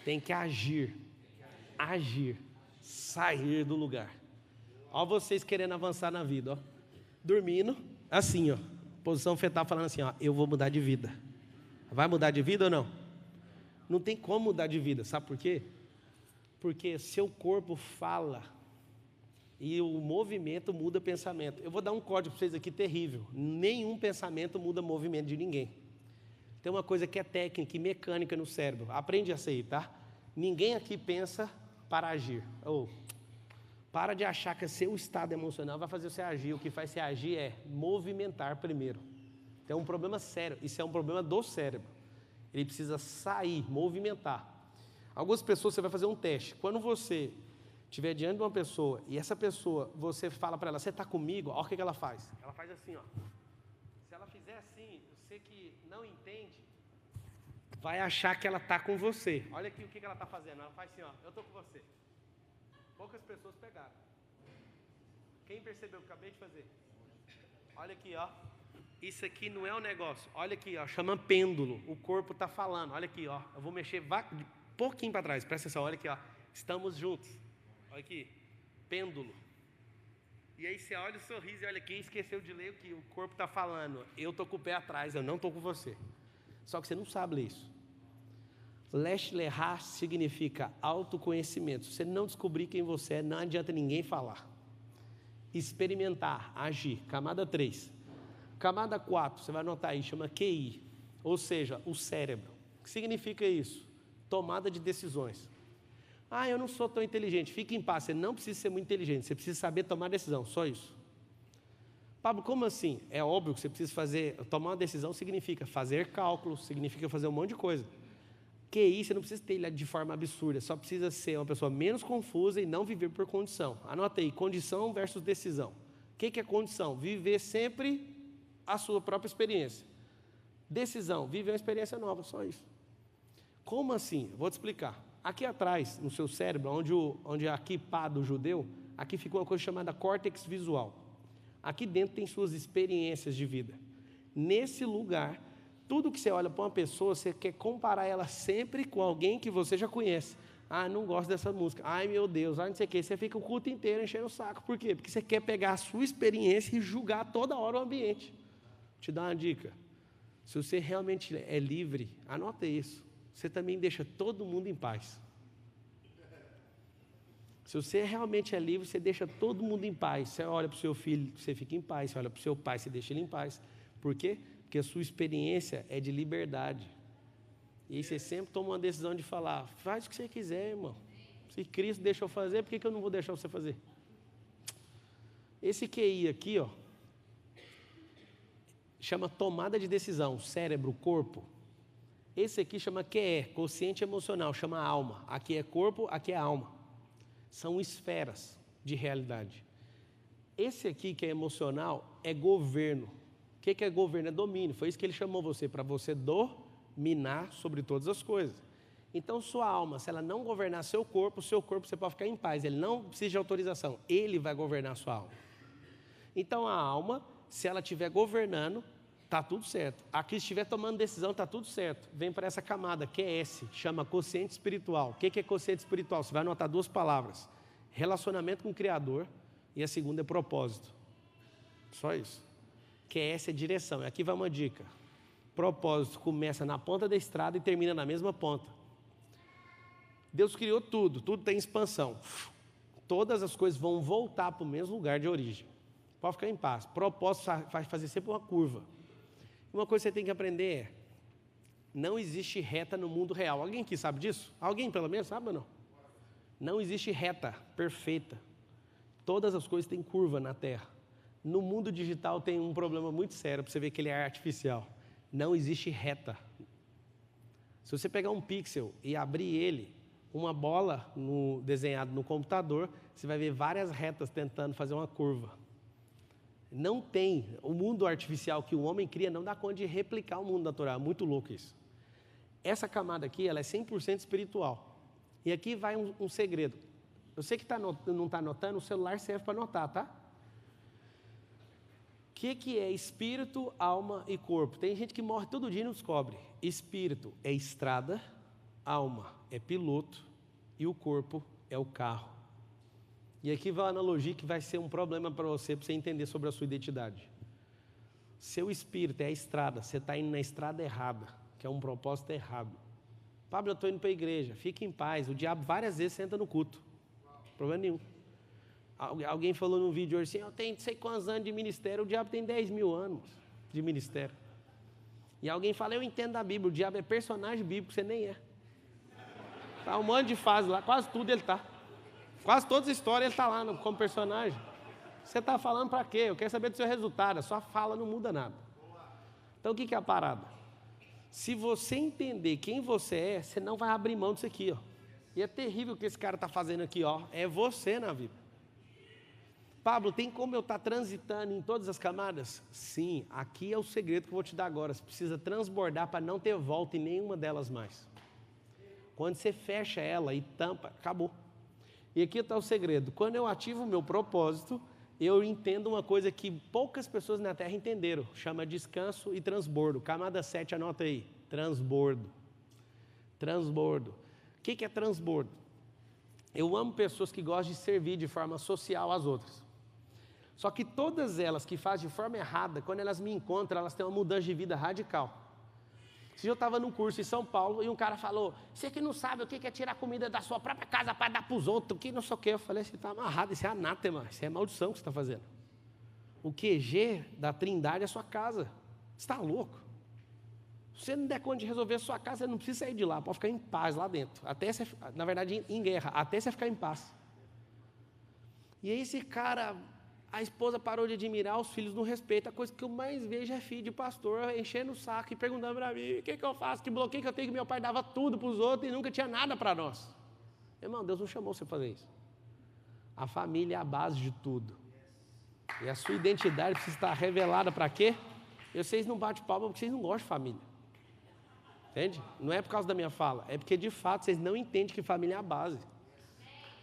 tem que agir, sair do lugar. Ó vocês querendo avançar na vida, ó, dormindo, assim, ó, posição fetal falando assim, ó, eu vou mudar de vida. Vai mudar de vida ou não? Não tem como mudar de vida, sabe por quê? Porque seu corpo fala e o movimento muda o pensamento. Eu vou dar um código para vocês aqui terrível. Nenhum pensamento muda o movimento de ninguém. Tem uma coisa que é técnica e mecânica no cérebro. Aprende essa aí, tá? Ninguém aqui pensa para agir. Para de achar que seu estado emocional vai fazer você agir. O que faz você agir é movimentar primeiro. Tem um problema sério. Isso é um problema do cérebro. Ele precisa sair, movimentar. Algumas pessoas, você vai fazer um teste. Quando você estiver diante de uma pessoa e essa pessoa, você fala para ela, você está comigo? Olha o que ela faz. Ela faz assim, ó. Se ela fizer assim, você que não entende, vai achar que ela está com você. Olha aqui o que ela está fazendo. Ela faz assim, ó, eu estou com você. Poucas pessoas pegaram. Quem percebeu o que eu acabei de fazer? Olha aqui, ó. Isso aqui não é um negócio. Olha aqui, ó, chama pêndulo. O corpo está falando. Olha aqui, ó. Eu vou mexer um pouquinho para trás. Presta atenção, olha aqui, ó. Estamos juntos. Olha aqui, pêndulo. E aí você olha o sorriso e olha aqui, esqueceu de ler o que o corpo está falando. Eu estou com o pé atrás, eu não estou com você. Só que você não sabe ler isso. Lech Lechá significa autoconhecimento. Se você não descobrir quem você é, não adianta ninguém falar. Experimentar, agir. Camada 3. Camada 4, você vai anotar aí, chama QI. Ou seja, o cérebro. O que significa isso? Tomada de decisões. Ah, eu não sou tão inteligente. Fique em paz, você não precisa ser muito inteligente. Você precisa saber tomar decisão, só isso. Pablo, como assim? É óbvio que você precisa tomar uma decisão significa fazer cálculos, significa fazer um monte de coisa. QI, você não precisa ter ele de forma absurda, só precisa ser uma pessoa menos confusa e não viver por condição. Anota aí, condição versus decisão. O que é condição? Viver sempre a sua própria experiência. Decisão, viver uma experiência nova, só isso. Como assim? Vou te explicar. Aqui atrás, no seu cérebro, onde é a kippah do judeu, aqui fica uma coisa chamada córtex visual. Aqui dentro tem suas experiências de vida. Nesse lugar Tudo que você olha para uma pessoa, você quer comparar ela sempre com alguém que você já conhece. Ah, não gosto dessa música. Ai, meu Deus, não sei o quê. Você fica o culto inteiro enchendo o saco. Por quê? Porque você quer pegar a sua experiência e julgar toda hora o ambiente. Vou te dar uma dica. Se você realmente é livre, anota isso. Você também deixa todo mundo em paz. Se você realmente é livre, você deixa todo mundo em paz. Você olha para o seu filho, você fica em paz. Você olha para o seu pai, você deixa ele em paz. Por quê? Porque a sua experiência é de liberdade. E aí você sempre toma uma decisão de falar, faz o que você quiser, irmão. Se Cristo deixou fazer, por que eu não vou deixar você fazer? Esse QI aqui, ó, chama tomada de decisão, cérebro, corpo. Esse aqui chama QE, consciente emocional, chama alma. Aqui é corpo, aqui é alma. São esferas de realidade. Esse aqui que é emocional é governo. O que é governo? É domínio. Foi isso que ele chamou você, para você dominar sobre todas as coisas. Então, sua alma, se ela não governar seu corpo você pode ficar em paz. Ele não precisa de autorização. Ele vai governar a sua alma. Então, a alma, se ela estiver governando, está tudo certo. Aqui, se estiver tomando decisão, está tudo certo. Vem para essa camada, que é S, chama consciente espiritual. O que é consciente espiritual? Você vai anotar duas palavras. Relacionamento com o Criador e a segunda é propósito. Só isso. Que essa é direção. E aqui vai uma dica. Propósito começa na ponta da estrada e termina na mesma ponta. Deus criou tudo, tudo tem expansão. Todas as coisas vão voltar para o mesmo lugar de origem. Pode ficar em paz. Propósito vai fazer sempre uma curva. Uma coisa que você tem que aprender é, não existe reta no mundo real. Alguém aqui sabe disso? Alguém pelo menos sabe ou não? Não existe reta perfeita. Todas as coisas têm curva na Terra. No mundo digital tem um problema muito sério, para você ver que ele é artificial. Não existe reta. Se você pegar um pixel e abrir ele, uma bola desenhada no computador, você vai ver várias retas tentando fazer uma curva. Não tem. O mundo artificial que o homem cria não dá conta de replicar o mundo natural. É muito louco isso. Essa camada aqui, ela é 100% espiritual. E aqui vai um segredo. Eu sei que não está anotando, o celular serve para anotar, tá? O que é espírito, alma e corpo? Tem gente que morre todo dia e não descobre. Espírito é estrada, alma é piloto e o corpo é o carro. E aqui vai uma analogia que vai ser um problema para você entender sobre a sua identidade. Seu espírito é a estrada, você está indo na estrada errada, que é um propósito errado. Pablo, eu estou indo para a igreja, fique em paz. O diabo várias vezes senta no culto. Problema nenhum. Alguém falou num vídeo hoje assim, eu tenho não sei quantos anos de ministério, o diabo tem 10 mil anos de ministério. E alguém fala, eu entendo da Bíblia, o diabo é personagem bíblico, você nem é. Tá um monte de fase lá, quase tudo ele está. Quase todas as histórias ele está lá como personagem. Você está falando para quê? Eu quero saber do seu resultado, a sua fala não muda nada. Então o que é a parada? Se você entender quem você é, você não vai abrir mão disso aqui, ó. E é terrível o que esse cara está fazendo aqui, ó. É você na vida. Pablo, tem como eu estar transitando em todas as camadas? Sim, aqui é o segredo que eu vou te dar agora. Você precisa transbordar para não ter volta em nenhuma delas mais. Quando você fecha ela e tampa, acabou. E aqui está o segredo. Quando eu ativo o meu propósito, eu entendo uma coisa que poucas pessoas na Terra entenderam. Chama descanso e transbordo. Camada 7, anota aí. Transbordo. Transbordo. O que é transbordo? Eu amo pessoas que gostam de servir de forma social às outras. Só que todas elas que fazem de forma errada, quando elas me encontram, elas têm uma mudança de vida radical. Se eu estava num curso em São Paulo e um cara falou, você que não sabe o que é tirar comida da sua própria casa para dar para os outros, que não sei o que. Eu falei, você está amarrado, isso é anátema, isso é maldição que você está fazendo. O QG da Trindade é a sua casa. Você está louco? Se você não der conta de resolver a sua casa, você não precisa sair de lá, pode ficar em paz lá dentro. Até você, na verdade, em guerra, até você ficar em paz. E aí esse cara, a esposa parou de admirar, os filhos não respeitam. A coisa que eu mais vejo é filho de pastor enchendo o saco e perguntando para mim, o que eu faço, que bloqueio que eu tenho, que meu pai dava tudo para os outros e nunca tinha nada para nós. Irmão, Deus não chamou você a fazer isso. A família é a base de tudo. E a sua identidade precisa estar revelada para quê? Vocês não batem palma porque vocês não gostam de família. Entende? Não é por causa da minha fala, é porque de fato vocês não entendem que família é a base.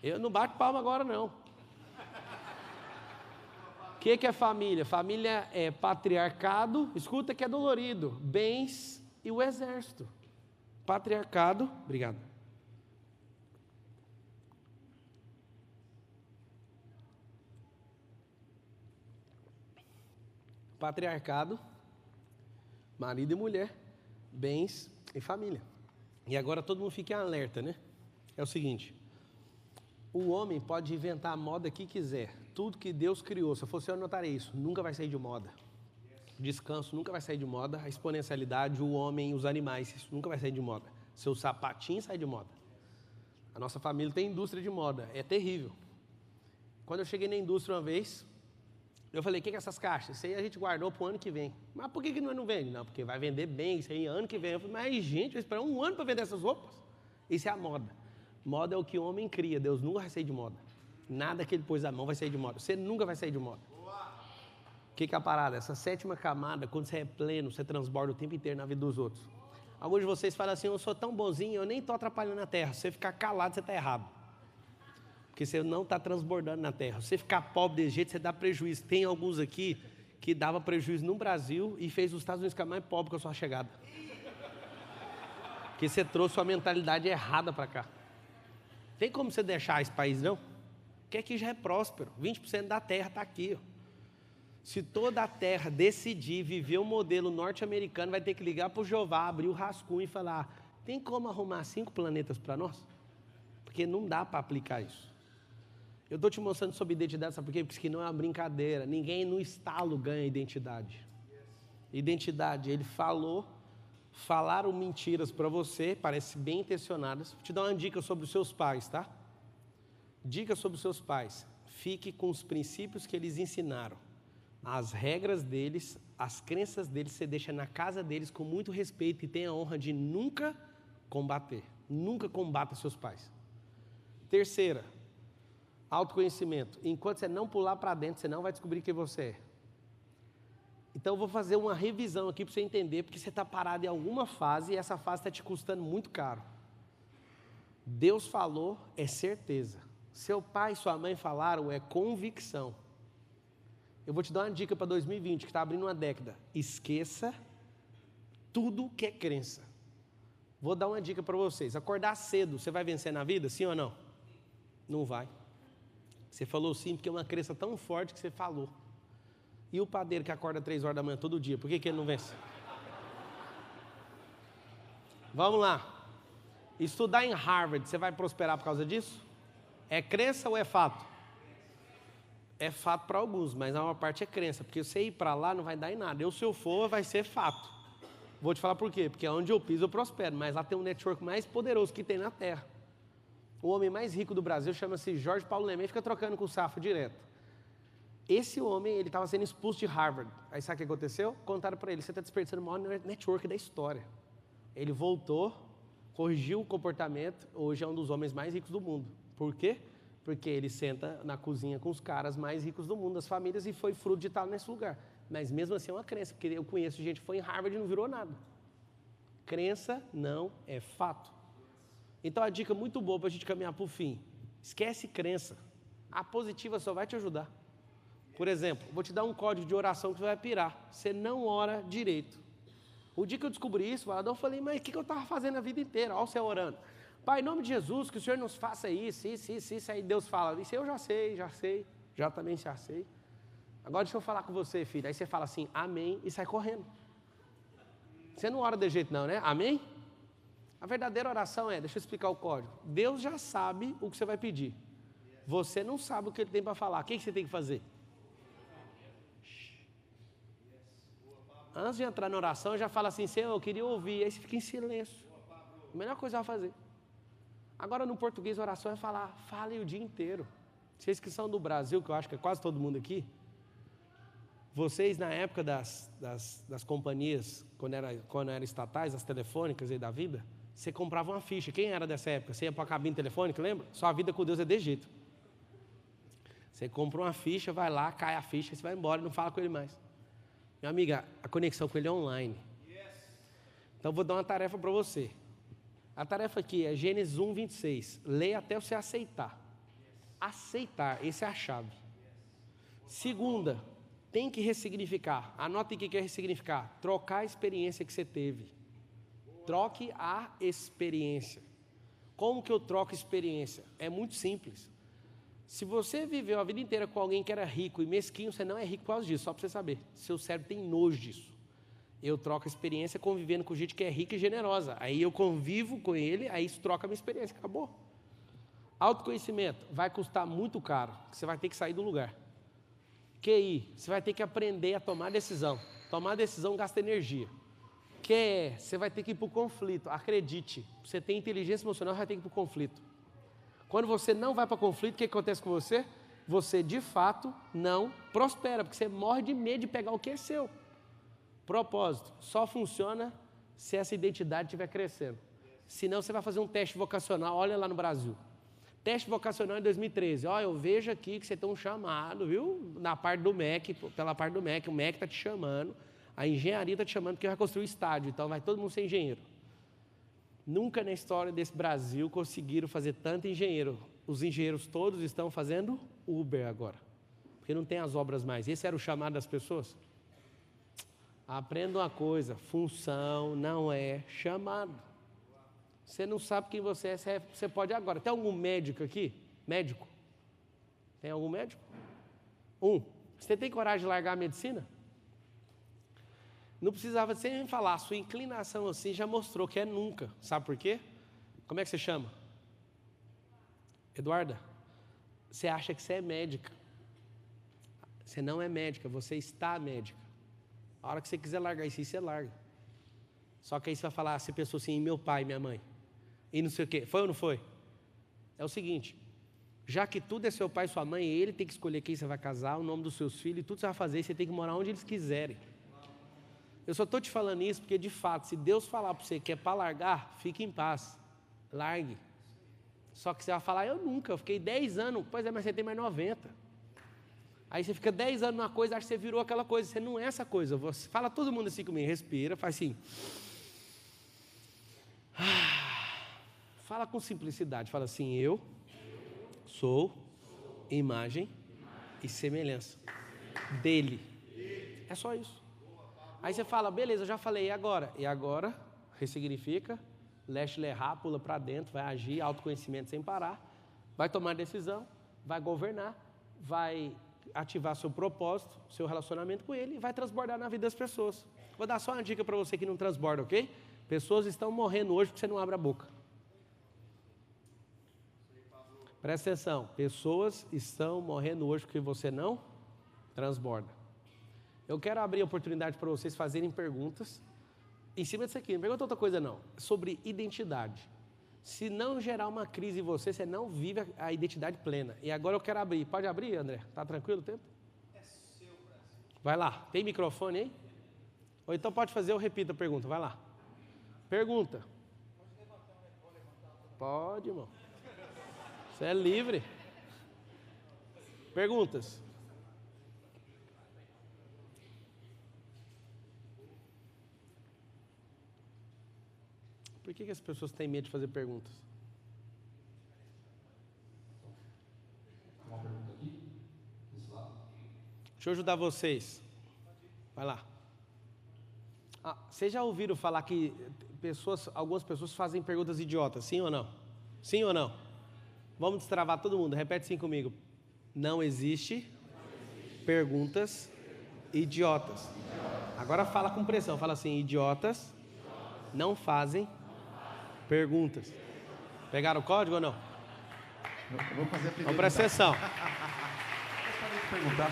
Eu não bato palma agora não. que é família? Família é patriarcado, escuta que é dolorido, bens e o exército. Patriarcado, obrigado. Patriarcado, marido e mulher, bens e família. E agora todo mundo fica em alerta, né? É o seguinte, o homem pode inventar a moda que quiser, tudo que Deus criou, se eu fosse eu anotaria isso, nunca vai sair de moda. Descanso nunca vai sair de moda, a exponencialidade, o homem, os animais, isso nunca vai sair de moda. Seu sapatinho sai de moda. A nossa família tem indústria de moda, é terrível. Quando eu cheguei na indústria uma vez, eu falei, o que é essas caixas? Isso aí a gente guardou para o ano que vem. Mas por que nós não vende? Não, porque vai vender bem, isso aí ano que vem. Eu falei, mas gente, vai esperar um ano para vender essas roupas? Isso é a moda. Moda é o que o homem cria, Deus nunca vai sair de moda. Nada que ele pôs a mão vai sair de moda. Você nunca vai sair de moda. O que é a parada? Essa sétima camada, quando você é pleno, você transborda o tempo inteiro na vida dos outros. Alguns de vocês falam assim, eu sou tão bonzinho, eu nem estou atrapalhando a terra. Se você ficar calado, você está errado. Porque você não está transbordando na terra. Se você ficar pobre desse jeito, você dá prejuízo. Tem alguns aqui que dava prejuízo no Brasil e fez os Estados Unidos ficar mais pobre com a sua chegada. Porque você trouxe sua mentalidade errada para cá. Tem como você deixar esse país, não? Porque aqui já é próspero. 20% da terra está aqui. Ó. Se toda a terra decidir viver o modelo norte-americano, vai ter que ligar para o Jeová, abrir o rascunho e falar, tem como arrumar 5 planetas para nós? Porque não dá para aplicar isso. Eu estou te mostrando sobre identidade, sabe por quê? Porque isso aqui não é uma brincadeira. Ninguém no estalo ganha identidade. Identidade, ele falaram mentiras para você, parece bem intencionadas. Vou te dar uma dica sobre os seus pais, tá? Dica sobre os seus pais. Fique com os princípios que eles ensinaram. As regras deles, as crenças deles, você deixa na casa deles com muito respeito e tenha a honra de nunca combater. Nunca combata seus pais. Terceira, autoconhecimento. Enquanto você não pular para dentro, você não vai descobrir quem você é. Então eu vou fazer uma revisão aqui para você entender, porque você está parado em alguma fase e essa fase está te custando muito caro. Deus falou, é certeza. Seu pai e sua mãe falaram, é convicção. Eu vou te dar uma dica para 2020, que está abrindo uma década. Esqueça tudo que é crença. Vou dar uma dica para vocês. Acordar cedo, você vai vencer na vida, sim ou não? Não vai. Você falou sim, porque é uma crença tão forte que você falou. E o padeiro que acorda 3 horas da manhã todo dia, por que ele não vence? Vamos lá. Estudar em Harvard, você vai prosperar por causa disso? É crença ou é fato? É fato para alguns, mas a maior parte é crença, porque você ir para lá não vai dar em nada. Se eu for, vai ser fato. Vou te falar por quê, porque onde eu piso eu prospero, mas lá tem um network mais poderoso que tem na Terra. O homem mais rico do Brasil chama-se Jorge Paulo Lemann, fica trocando com o Safra direto. Esse homem, ele estava sendo expulso de Harvard. Aí sabe o que aconteceu? Contaram para ele, você está desperdiçando o maior network da história. Ele voltou, corrigiu o comportamento, hoje é um dos homens mais ricos do mundo. Por quê? Porque ele senta na cozinha com os caras mais ricos do mundo, das famílias, e foi fruto de estar nesse lugar. Mas mesmo assim é uma crença, porque eu conheço gente que foi em Harvard e não virou nada. Crença não é fato. Então a dica muito boa para a gente caminhar para o fim. Esquece crença. A positiva só vai te ajudar. Por exemplo, vou te dar um código de oração que você vai pirar. Você não ora direito. O dia que eu descobri isso, eu falei, mas o que eu estava fazendo a vida inteira? Olha você orando. Pai, em nome de Jesus, que o Senhor nos faça isso. Aí Deus fala, isso eu já sei, já também já sei. Agora deixa eu falar com você, filho. Aí você fala assim, amém, e sai correndo. Você não ora de jeito não, né? Amém? A verdadeira oração deixa eu explicar o código. Deus já sabe o que você vai pedir. Você não sabe o que Ele tem para falar. O que você tem que fazer? Antes de entrar na oração, já fala assim, Senhor, eu queria ouvir. Aí você fica em silêncio. A melhor coisa a fazer. Agora no português a oração é falar, fale o dia inteiro. Vocês que são do Brasil, que eu acho que é quase todo mundo aqui, vocês na época das companhias, quando eram estatais, as telefônicas aí da vida, você comprava uma ficha. Quem era dessa época? Você ia para a cabine telefônica, lembra? Sua vida com Deus é desse jeito. Você compra uma ficha, vai lá, cai a ficha, você vai embora e não fala com ele mais. Minha amiga, a conexão com ele é online. Então vou dar uma tarefa para você. A tarefa aqui é Gênesis 1, 26. Leia até você aceitar. Aceitar, essa é a chave. Segunda, tem que ressignificar. Anota o que é ressignificar. Trocar a experiência que você teve. Troque a experiência. Como que eu troco experiência? É muito simples. Se você viveu a vida inteira com alguém que era rico e mesquinho, você não é rico por causa disso, só para você saber. Seu cérebro tem nojo disso. Eu troco a experiência convivendo com gente que é rica e generosa. Aí eu convivo com ele, aí isso troca a minha experiência, acabou. Autoconhecimento vai custar muito caro, você vai ter que sair do lugar. QI, você vai ter que aprender a tomar decisão. Tomar decisão gasta energia. QE, você vai ter que ir para o conflito. Acredite, você tem inteligência emocional, vai ter que ir para o conflito. Quando você não vai para o conflito, o que acontece com você? Você, de fato, não prospera, porque você morre de medo de pegar o que é seu. Propósito, só funciona se essa identidade estiver crescendo. Senão, você vai fazer um teste vocacional, olha lá no Brasil. Teste vocacional em 2013. Ó, eu vejo aqui que você tem um chamado, viu? Na parte do MEC, pela parte do MEC, o MEC está te chamando, a engenharia está te chamando porque vai construir estádio, então vai todo mundo ser engenheiro. Nunca na história desse Brasil conseguiram fazer tanto engenheiro. Os engenheiros todos estão fazendo Uber agora, porque não tem as obras mais. Esse era o chamado das pessoas? Aprenda uma coisa, função não é chamado. Você não sabe quem você é, você pode agora. Tem algum médico aqui? Médico? Tem algum médico? Você tem coragem de largar a medicina? Não precisava de você nem falar, a sua inclinação assim já mostrou que é nunca. Sabe por quê? Como é que você chama? Eduarda? Você acha que você é médica. Você não é médica, você está médica. A hora que você quiser largar isso aí, você larga. Só que aí você vai falar, você pensou assim, meu pai, minha mãe. E não sei o quê. Foi ou não foi? É o seguinte, já que tudo é seu pai e sua mãe, ele tem que escolher quem você vai casar, o nome dos seus filhos, e tudo você vai fazer, e você tem que morar onde eles quiserem. Eu só estou te falando isso porque, de fato, se Deus falar para você que é para largar, fique em paz. Largue. Só que você vai falar, eu nunca, eu fiquei 10 anos. Pois é, mas você tem mais 90. Aí você fica 10 anos numa coisa, acha que você virou aquela coisa. Você não é essa coisa. Você fala todo mundo assim comigo, respira, faz assim. Fala com simplicidade, fala assim, eu sou imagem e semelhança dele. É só isso. Aí você fala, beleza, eu já falei, e agora? E agora, ressignifica, leste lerrar, pula para dentro, vai agir, autoconhecimento sem parar, vai tomar decisão, vai governar, vai ativar seu propósito, seu relacionamento com ele e vai transbordar na vida das pessoas. Vou dar só uma dica para você que não transborda, ok? Pessoas estão morrendo hoje porque você não abre a boca. Presta atenção, pessoas estão morrendo hoje porque você não transborda. Eu quero abrir a oportunidade para vocês fazerem perguntas em cima disso aqui. Não pergunta outra coisa não, sobre identidade. Se não gerar uma crise em você, você não vive a identidade plena. E agora eu quero abrir. Pode abrir, André? Tá tranquilo o tempo? É seu, Brasil. Vai lá. Tem microfone aí? Ou então pode fazer, eu repito a pergunta. Vai lá. Pergunta. Pode, irmão. Você é livre. Perguntas. Por que as pessoas têm medo de fazer perguntas? Uma pergunta aqui, desse lado. Deixa eu ajudar vocês. Vai lá. Vocês já ouviram falar que algumas pessoas fazem perguntas idiotas, sim ou não? Sim ou não? Vamos destravar todo mundo, repete assim comigo. Não existe perguntas idiotas. Agora fala com pressão, fala assim, idiotas não fazem perguntas. Pegaram o código ou não? Eu vou fazer a primeira. Então presta atenção. Perguntar.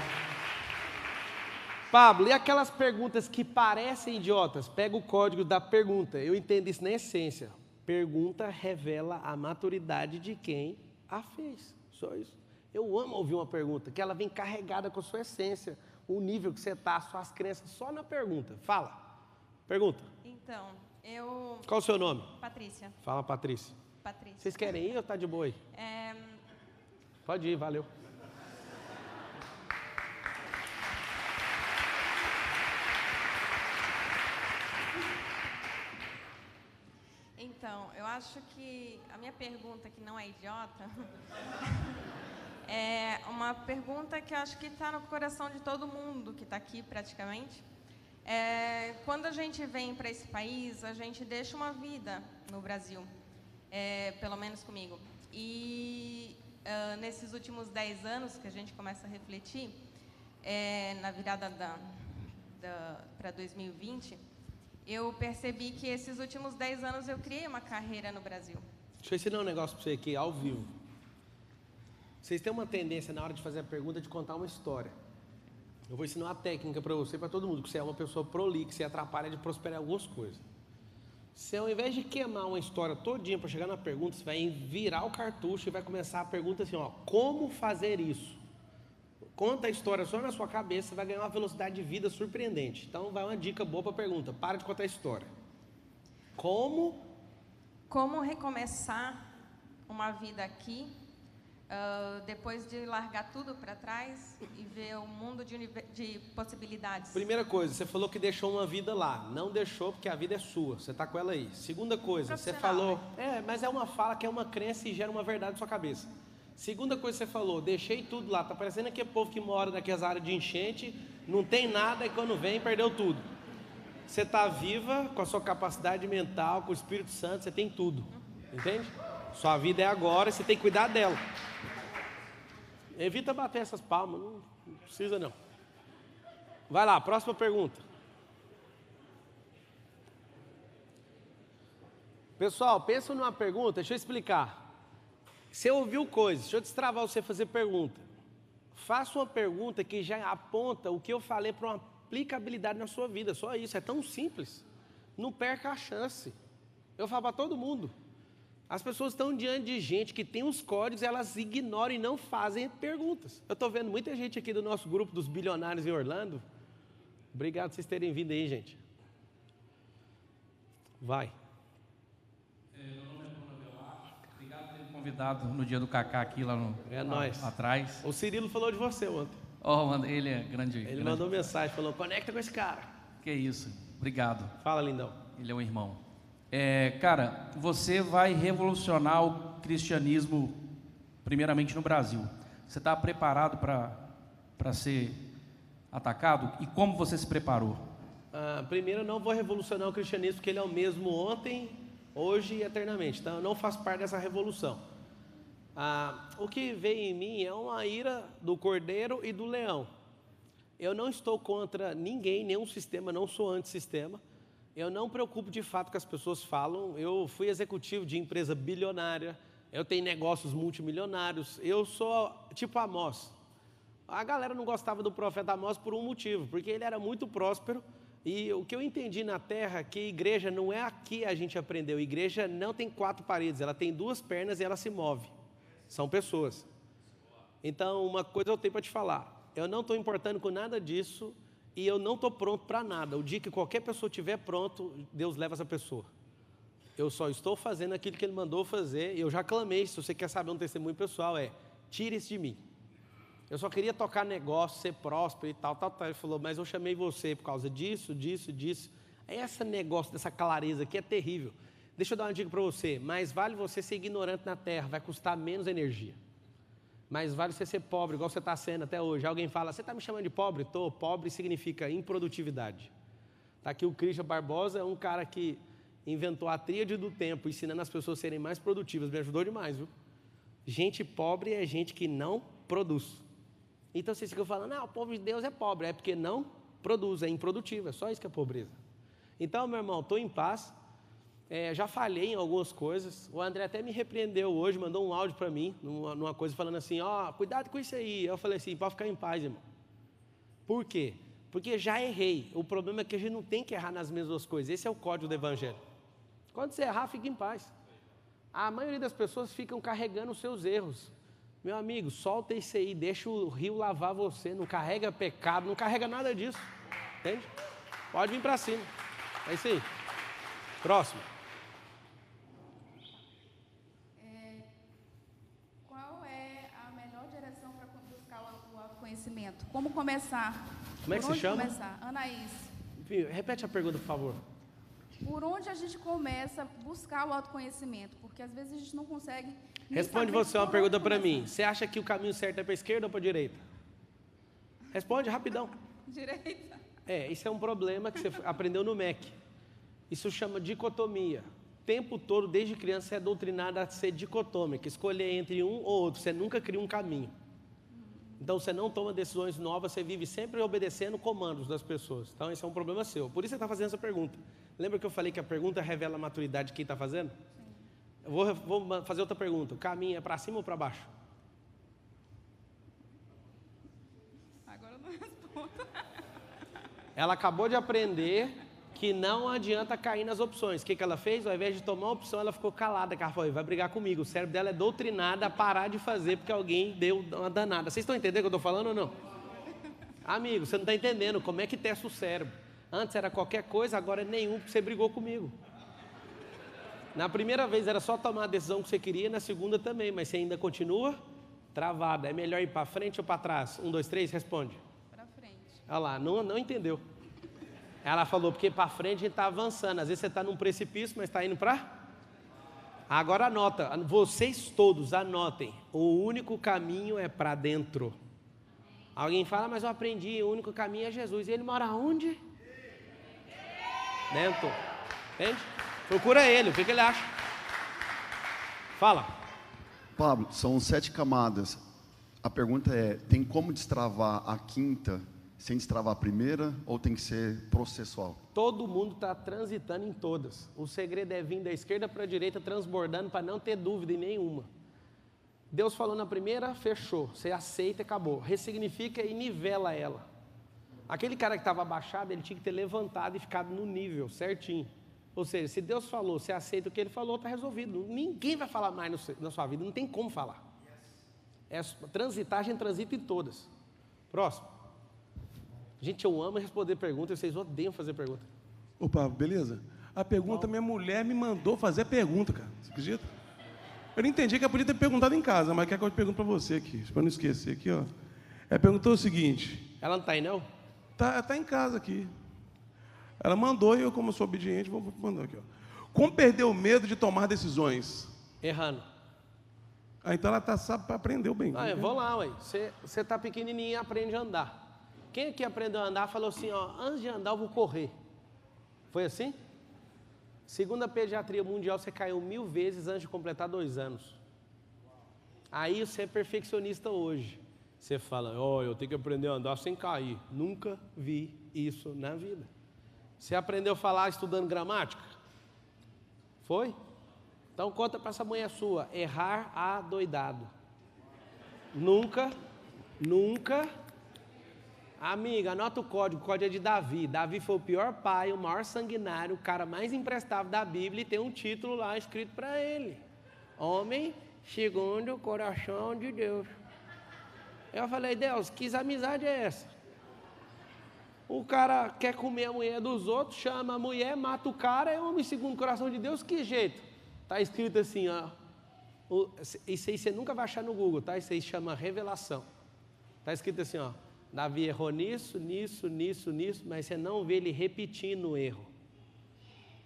Pablo, e aquelas perguntas que parecem idiotas? Pega o código da pergunta. Eu entendo isso na essência. Pergunta revela a maturidade de quem a fez. Só isso. Eu amo ouvir uma pergunta, que ela vem carregada com a sua essência, o nível que você está, suas crenças, só na pergunta. Fala. Pergunta. Então, Qual o seu nome? Patrícia. Fala, Patrícia. Patrícia. Vocês querem ir ou tá de boa aí? Pode ir, valeu. Então, eu acho que a minha pergunta, que não é idiota, É uma pergunta que eu acho que está no coração de todo mundo que está aqui, praticamente. Quando a gente vem para esse país, a gente deixa uma vida no Brasil, pelo menos comigo. E nesses últimos 10 anos que a gente começa a refletir, na virada para 2020, eu percebi que esses últimos 10 anos eu criei uma carreira no Brasil. Deixa eu ensinar um negócio para você aqui, ao vivo. Vocês têm uma tendência, na hora de fazer a pergunta, de contar uma história. Eu vou ensinar uma técnica para você e para todo mundo, que você é uma pessoa prolixa, você atrapalha de prosperar algumas coisas. Você, ao invés de queimar uma história todinha para chegar na pergunta, você vai virar o cartucho e vai começar a pergunta assim, ó, como fazer isso? Conta a história só na sua cabeça, você vai ganhar uma velocidade de vida surpreendente. Então, vai uma dica boa para a pergunta, para de contar a história. Como recomeçar uma vida aqui, depois de largar tudo para trás e ver um mundo de possibilidades? Primeira coisa, você falou que deixou uma vida lá. Não deixou porque a vida é sua, você está com ela aí. Segunda coisa, você falou... mas é uma fala que é uma crença e gera uma verdade na sua cabeça. Segunda coisa que você falou, deixei tudo lá. Está parecendo aquele povo que mora naquelas áreas de enchente, não tem nada e quando vem perdeu tudo. Você está viva com a sua capacidade mental, com o Espírito Santo, você tem tudo. Entende? Sua vida é agora, você tem que cuidar dela. Evita bater essas palmas, não precisa não. Vai lá, próxima pergunta. Pessoal, pensa numa pergunta, deixa eu explicar. Você ouviu coisas, deixa eu destravar você fazer pergunta. Faça uma pergunta que já aponta o que eu falei para uma aplicabilidade na sua vida, só isso, é tão simples. Não perca a chance. Eu falo para todo mundo. As pessoas estão diante de gente que tem os códigos, elas ignoram e não fazem perguntas. Eu estou vendo muita gente aqui do nosso grupo dos bilionários em Orlando. Obrigado por vocês terem vindo aí, gente. Vai. Meu nome é Bruno Avelar. Obrigado por ter me convidado no dia do Cacá aqui lá nóis. Atrás. O Cirilo falou de você ontem. Ele é grande. Ele mandou mensagem, falou, conecta com esse cara. Que isso. Obrigado. Fala, lindão. Ele é um irmão. Cara, você vai revolucionar o cristianismo, primeiramente no Brasil. Você está preparado para ser atacado? E como você se preparou? Primeiro, eu não vou revolucionar o cristianismo, porque ele é o mesmo ontem, hoje e eternamente. Então, eu não faço parte dessa revolução. O que veio em mim é uma ira do cordeiro e do leão. Eu não estou contra ninguém, nenhum sistema, não sou antissistema. Eu não me preocupo de fato com as pessoas falam. Eu fui executivo de empresa bilionária, eu tenho negócios multimilionários, eu sou tipo Amós. A galera não gostava do profeta Amós por um motivo, porque ele era muito próspero. E o que eu entendi na terra é que igreja não é aqui a gente aprendeu. Igreja não tem 4 paredes, ela tem 2 pernas e ela se move. São pessoas. Então, uma coisa eu tenho para te falar. Eu não estou importando com nada disso. E eu não estou pronto para nada. O dia que qualquer pessoa estiver pronto, Deus leva essa pessoa. Eu só estou fazendo aquilo que Ele mandou fazer. Eu já clamei, se você quer saber um testemunho pessoal, tire isso de mim. Eu só queria tocar negócio, ser próspero e tal. Ele falou, mas eu chamei você por causa disso. Esse negócio dessa clareza aqui é terrível. Deixa eu dar uma dica para você. Mais vale você ser ignorante na terra, vai custar menos energia. Mais vale você ser pobre, igual você está sendo até hoje. Alguém fala, você está me chamando de pobre? Estou. Pobre significa improdutividade. Está aqui o Christian Barbosa, é um cara que inventou a tríade do tempo, ensinando as pessoas a serem mais produtivas. Me ajudou demais, viu? Gente pobre é gente que não produz. Então vocês ficam falando, o povo de Deus é pobre. É porque não produz, é improdutivo, é só isso que é pobreza. Então, meu irmão, estou em paz. Já falhei em algumas coisas. O André até me repreendeu hoje, mandou um áudio para mim, numa coisa falando assim, cuidado com isso aí. Eu falei assim, pode ficar em paz, irmão. Por quê? Porque já errei. O problema é que a gente não tem que errar nas mesmas coisas. Esse é o código do Evangelho. Quando você errar, fica em paz. A maioria das pessoas ficam carregando os seus erros. Meu amigo, solta isso aí, deixa o rio lavar você, não carrega pecado, não carrega nada disso. Entende? Pode vir para cima. É isso aí. Próximo. Conhecimento. Como começar? Como é que se chama? Começar? Anaís. Repete a pergunta, por favor. Por onde a gente começa a buscar o autoconhecimento? Porque às vezes a gente não consegue Responde você uma pergunta para mim. Você acha que o caminho certo é para a esquerda ou para a direita? Responde rapidão. Direita. Isso é um problema que você aprendeu no MEC. Isso chama dicotomia. O tempo todo, desde criança, você é doutrinado a ser dicotômico, escolher entre um ou outro. Você nunca cria um caminho. Então, você não toma decisões novas, você vive sempre obedecendo comandos das pessoas. Então, esse é um problema seu. Por isso você está fazendo essa pergunta. Lembra que eu falei que a pergunta revela a maturidade de quem está fazendo? Eu vou fazer outra pergunta. O caminho é para cima ou para baixo? Agora eu não respondo. Ela acabou de aprender que não adianta cair nas opções. O que ela fez? Ao invés de tomar uma opção, ela ficou calada. Ela falou, vai brigar comigo. O cérebro dela é doutrinado a parar de fazer porque alguém deu uma danada. Vocês estão entendendo o que eu estou falando ou não? Amigo, você não está entendendo como é que testa o cérebro. Antes era qualquer coisa, agora é nenhum porque você brigou comigo. Na primeira vez era só tomar a decisão que você queria, na segunda também, mas você ainda continua travada. É melhor ir para frente ou para trás? 1, 2, 3, responde. Para frente. Olha lá, não entendeu. Ela falou, porque para frente a gente está avançando. Às vezes você está num precipício, mas está indo para... Agora anota, vocês todos anotem. O único caminho é para dentro. Alguém fala, mas eu aprendi, o único caminho é Jesus. E ele mora onde? Dentro. Entende? Procura ele, o que ele acha? Fala. Pablo, são 7 camadas. A pergunta é, tem como destravar a quinta sem destravar a primeira ou tem que ser processual? Todo mundo está transitando em todas. O segredo é vir da esquerda para a direita, transbordando para não ter dúvida em nenhuma. Deus falou na primeira, fechou. Você aceita e acabou. Ressignifica e nivela ela. Aquele cara que estava abaixado, ele tinha que ter levantado e ficado no nível certinho. Ou seja, se Deus falou, você aceita o que Ele falou, está resolvido. Ninguém vai falar mais na sua vida, não tem como falar. Transitar, a gente transita em todas. Próximo. Gente, eu amo responder perguntas, vocês odeiam fazer pergunta. Ô, Pablo, beleza? A pergunta, minha mulher me mandou fazer a pergunta, cara. Você acredita? Eu não entendi que eu podia ter perguntado em casa, mas quer que eu pergunte para você aqui, para não esquecer aqui, ó. Ela perguntou o seguinte... Ela não está aí, não? Tá em casa aqui. Ela mandou e eu, como sou obediente, vou mandar aqui, ó. Como perder o medo de tomar decisões? Errando. Então ela sabe, aprendeu bem. Vou lá, ué. Você está pequenininho e aprende a andar. Quem aqui aprendeu a andar falou assim, ó, antes de andar eu vou correr. Foi assim? Segundo a pediatria mundial, você caiu 1000 vezes antes de completar 2 anos. Aí você é perfeccionista hoje. Você fala, eu tenho que aprender a andar sem cair. Nunca vi isso na vida. Você aprendeu a falar estudando gramática? Foi? Então conta para essa mulher sua, errar adoidado. Nunca. Amiga, anota o código é de Davi. Davi foi o pior pai, o maior sanguinário, o cara mais imprestável da Bíblia e tem um título lá escrito para ele. Homem segundo o coração de Deus. Eu falei, Deus, que amizade é essa? O cara quer comer a mulher dos outros, chama a mulher, mata o cara, é homem segundo o coração de Deus, que jeito? Está escrito assim, ó. Isso aí você nunca vai achar no Google, tá? Isso aí chama revelação. Está escrito assim, ó. Davi errou nisso, mas você não vê ele repetindo o erro.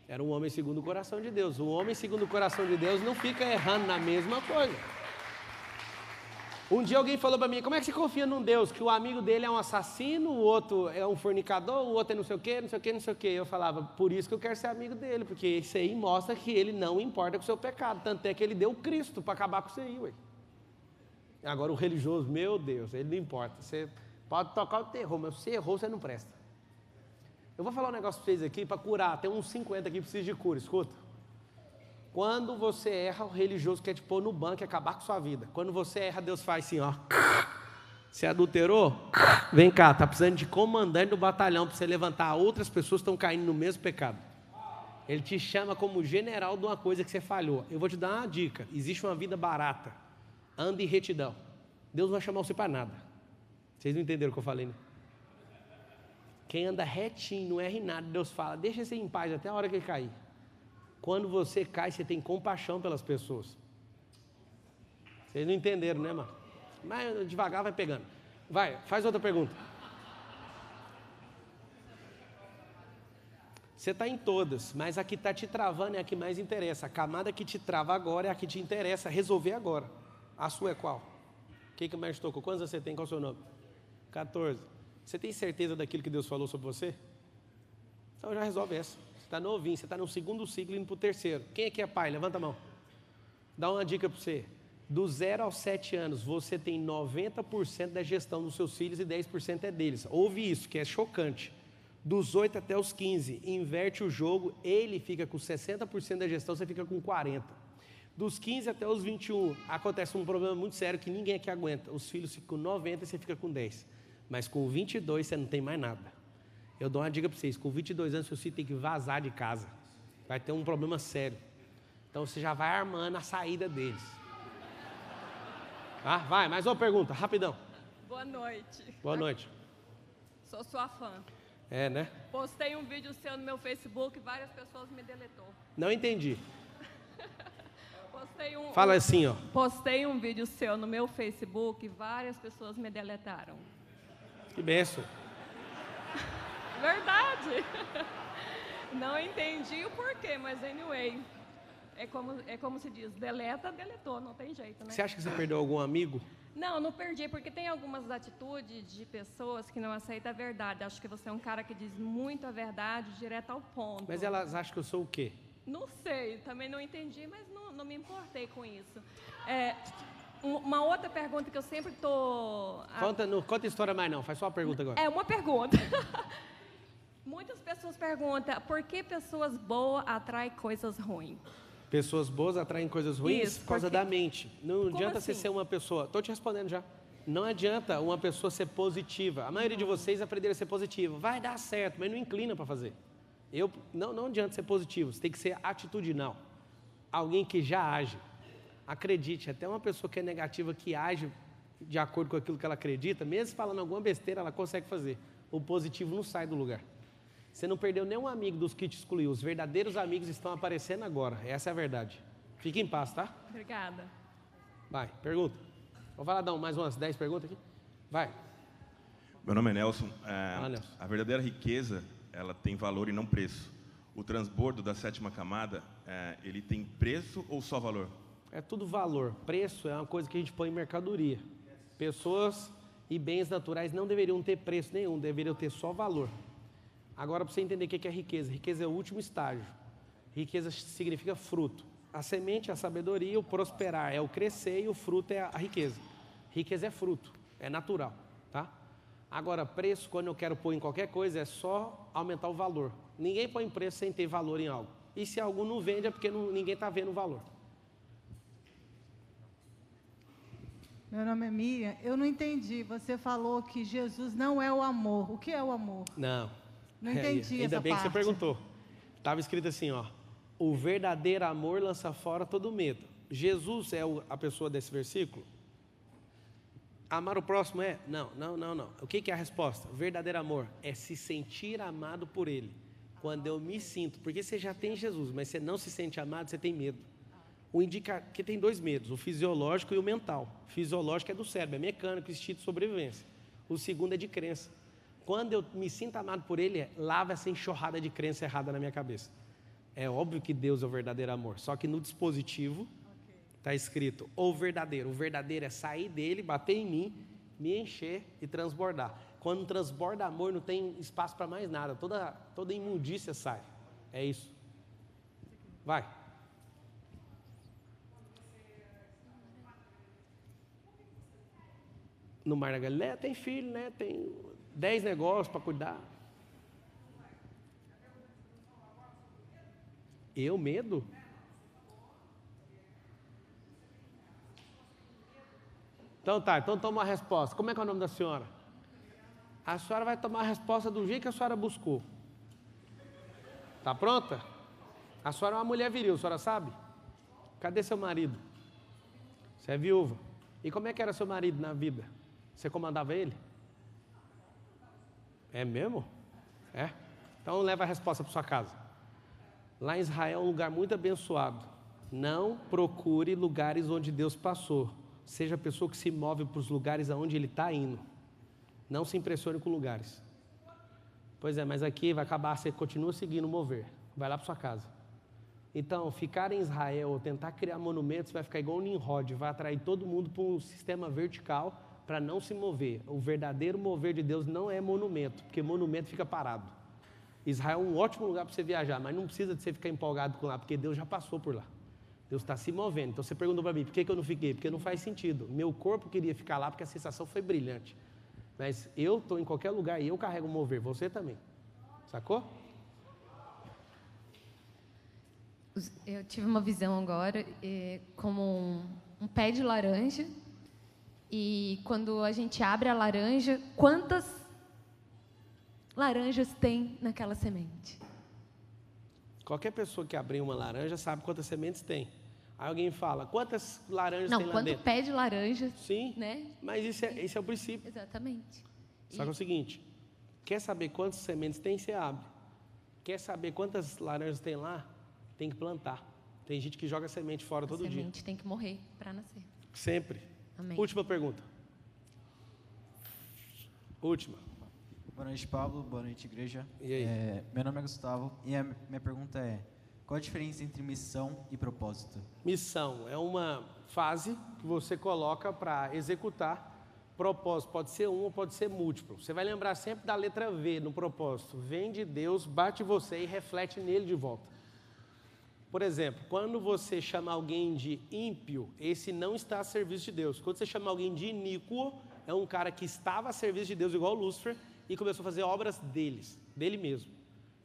Era um homem segundo o coração de Deus. O homem segundo o coração de Deus não fica errando na mesma coisa. Um dia alguém falou para mim, como é que você confia num Deus que o amigo dele é um assassino, o outro é um fornicador, o outro é não sei o quê. Eu falava, por isso que eu quero ser amigo dele, porque isso aí mostra que ele não importa com o seu pecado. Tanto é que ele deu Cristo para acabar com isso aí, ué. Agora o religioso, meu Deus, ele não importa. Você pode tocar o terror, mas se errou, você não presta. Eu vou falar um negócio para vocês aqui, para curar. Tem uns 50 aqui que precisam de cura, escuta. Quando você erra, o religioso quer te pôr no banco e acabar com sua vida. Quando você erra, Deus faz assim, ó. Você adulterou? Vem cá, tá precisando de comandante do batalhão para você levantar outras pessoas que estão caindo no mesmo pecado. Ele te chama como general de uma coisa que você falhou. Eu vou te dar uma dica. Existe uma vida barata. Ande em retidão. Deus não vai chamar você para nada. Vocês não entenderam o que eu falei, né? Quem anda retinho, não erra em nada, Deus fala, deixa você em paz até a hora que ele cair. Quando você cai, você tem compaixão pelas pessoas. Vocês não entenderam, né, mano? Mas devagar vai pegando. Vai, faz outra pergunta. Você está em todas, mas a que está te travando é a que mais interessa. A camada que te trava agora é a que te interessa resolver agora. A sua é qual? O que mais tocou? Quantos você tem? Qual é o seu nome? 14. Você tem certeza daquilo que Deus falou sobre você? Então já resolve essa. Você está novinho, você está no segundo ciclo indo para o terceiro. Quem aqui é pai? Levanta a mão. Dá uma dica para você. Do 0 aos 7 anos, você tem 90% da gestão dos seus filhos e 10% é deles. Ouve isso, que é chocante. Dos 8 até os 15, inverte o jogo, ele fica com 60% da gestão, você fica com 40%. Dos 15 até os 21, acontece um problema muito sério que ninguém aqui aguenta. Os filhos ficam com 90% e você fica com 10%. Mas com 22 você não tem mais nada. Eu dou uma dica para vocês, com 22 anos seu filho tem que vazar de casa. Vai ter um problema sério. Então você já vai armando a saída deles. Ah, vai, mais uma pergunta, rapidão. Boa noite. Boa noite. Sou sua fã. É, né? Postei um vídeo seu no meu Facebook e várias pessoas me deletou. Não entendi. Postei Fala assim, ó. Postei um vídeo seu no meu Facebook e várias pessoas me deletaram. Que benção. Verdade. Não entendi o porquê, mas anyway. É como se diz, deletou, não tem jeito, né? Você acha que você perdeu algum amigo? Não perdi, porque tem algumas atitudes de pessoas que não aceitam a verdade. Acho que você é um cara que diz muito a verdade, direto ao ponto. Mas elas acham que eu sou o quê? Não sei, também não entendi, mas não me importei com isso. Uma outra pergunta que eu sempre estou... Não conta história mais não, faz só uma pergunta agora. É uma pergunta. Muitas pessoas perguntam, por que pessoas boas atraem coisas ruins? Pessoas boas atraem coisas ruins Isso, por causa porque... da mente. Não adianta assim? você ser uma pessoa... Estou te respondendo já. Não adianta uma pessoa ser positiva. A maioria de vocês aprenderam a ser positivo. Vai dar certo, mas não inclina para fazer. Não adianta ser positivo, você tem que ser atitudinal. Alguém que já age. Acredite, até uma pessoa que é negativa, que age de acordo com aquilo que ela acredita, mesmo falando alguma besteira, ela consegue fazer. O positivo não sai do lugar. Você não perdeu nenhum amigo dos que te excluiu. Os verdadeiros amigos estão aparecendo agora. Essa é a verdade. Fique em paz, tá? Obrigada. Vai, pergunta. Vou falar, dar mais umas 10 perguntas aqui. Vai. Meu nome é Nelson. Nelson. A verdadeira riqueza, ela tem valor e não preço. O transbordo da 7ª camada, ele tem preço ou só valor? É tudo valor. Preço é uma coisa que a gente põe em mercadoria. Pessoas e bens naturais não deveriam ter preço nenhum, deveriam ter só valor. Agora, para você entender o que é riqueza. Riqueza é o último estágio. Riqueza significa fruto. A semente é a sabedoria, o prosperar é o crescer e o fruto é a riqueza. Riqueza é fruto, é natural, tá? Agora, preço, quando eu quero pôr em qualquer coisa, é só aumentar o valor. Ninguém põe preço sem ter valor em algo. E se algo não vende, é porque ninguém está vendo o valor. Meu nome é Miriam. Eu não entendi. Você falou que Jesus não é o amor. O que é o amor? Não. Não entendi essa Ainda bem parte. que você perguntou. Estava escrito assim, ó. O verdadeiro amor lança fora todo medo. Jesus é a pessoa desse versículo? Amar o próximo é? Não. O que é a resposta? O verdadeiro amor é se sentir amado por Ele. Quando eu me sinto, porque você já tem Jesus, mas você não se sente amado, você tem medo. Que tem dois medos, o fisiológico e o mental. O fisiológico é do cérebro, é mecânico, instinto de sobrevivência. O segundo é de crença. Quando eu me sinto amado por Ele, lava essa enxurrada de crença errada na minha cabeça. É óbvio que Deus é o verdadeiro amor, só que no dispositivo está escrito o verdadeiro. O verdadeiro é sair dele, bater em mim, me encher e transbordar. Quando transborda amor, não tem espaço para mais nada. Toda imundícia sai. É isso. Vai. No Mar da Galileia tem filho, né? Tem 10 negócios para cuidar. Medo? Então toma a resposta. Como é que é o nome da senhora? A senhora vai tomar a resposta do jeito que a senhora buscou. Tá pronta? A senhora é uma mulher viril, a senhora sabe? Cadê seu marido? Você é viúva. E como é que era seu marido na vida? Você comandava ele? É mesmo? É? Então leva a resposta para sua casa. Lá em Israel é um lugar muito abençoado. Não procure lugares onde Deus passou. Seja a pessoa que se move para os lugares aonde Ele está indo. Não se impressione com lugares. Pois é, mas aqui vai acabar, você continua seguindo o mover. Vai lá para sua casa. Então, ficar em Israel ou tentar criar monumentos vai ficar igual o Nimrod, vai atrair todo mundo para um sistema vertical para não se mover. O verdadeiro mover de Deus não é monumento, porque monumento fica parado. Israel é um ótimo lugar para você viajar, mas não precisa de você ficar empolgado com lá, porque Deus já passou por lá. Deus está se movendo. Então você perguntou para mim, por que eu não fiquei? Porque não faz sentido. Meu corpo queria ficar lá porque a sensação foi brilhante. Mas eu estou em qualquer lugar e eu carrego o mover, você também. Sacou? Eu tive uma visão agora como um pé de laranja. E quando a gente abre a laranja, quantas laranjas tem naquela semente? Qualquer pessoa que abrir uma laranja sabe quantas sementes tem. Aí alguém fala, quantas laranjas tem lá quanto dentro? Pé de laranja. Sim, né? Mas esse é o princípio. Exatamente. Só que é o seguinte, quer saber quantas sementes tem, você abre. Quer saber quantas laranjas tem lá, tem que plantar. Tem gente que joga semente fora todo dia. A semente tem que morrer para nascer. Sempre. Amém. Última pergunta. Última. Boa noite, Pablo. Boa noite, igreja. E aí? Meu nome é Gustavo e a minha pergunta é: qual a diferença entre missão e propósito? Missão é uma fase que você coloca para executar. Propósito pode ser um ou pode ser múltiplo. Você vai lembrar sempre da letra V no propósito. Vem de Deus, bate você e reflete nele de volta. Por exemplo, quando você chama alguém de ímpio, esse não está a serviço de Deus. Quando você chama alguém de iníquo, é um cara que estava a serviço de Deus, igual Lúcifer, e começou a fazer obras dele mesmo.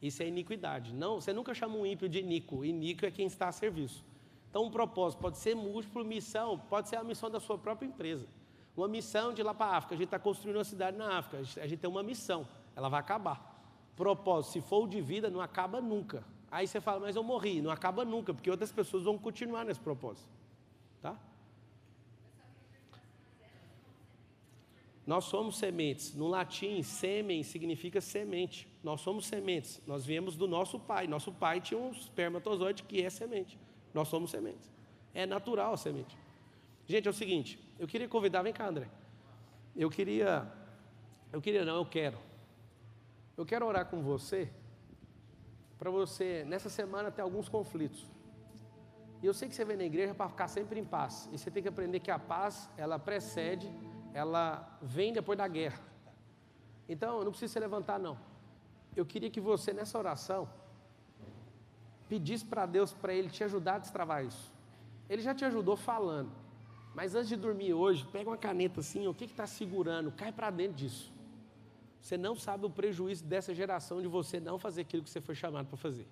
Isso é iniquidade. Não, você nunca chama um ímpio de iníquo. Iníquo é quem está a serviço. Então, um propósito pode ser múltiplo, missão pode ser a missão da sua própria empresa. Uma missão de ir lá para a África. A gente está construindo uma cidade na África. A gente tem uma missão. Ela vai acabar. Propósito, se for o de vida, não acaba nunca. Aí você fala, mas eu morri. Não acaba nunca, porque outras pessoas vão continuar nesse propósito. Tá? Nós somos sementes. No latim, sêmen significa semente. Nós somos sementes. Nós viemos do nosso pai. Nosso pai tinha um espermatozoide que é semente. Nós somos sementes. É natural a semente. Gente, é o seguinte. Eu queria convidar, vem cá, André. Eu quero orar com você, para você, nessa semana, ter alguns conflitos. E eu sei que você vem na igreja para ficar sempre em paz. E você tem que aprender que a paz, ela precede, ela vem depois da guerra. Então, não precisa se levantar, não. Eu queria que você, nessa oração, pedisse para Deus, para Ele te ajudar a destravar isso. Ele já te ajudou falando. Mas antes de dormir hoje, pega uma caneta assim, o que está segurando? Cai para dentro disso. Você não sabe o prejuízo dessa geração de você não fazer aquilo que você foi chamado para fazer.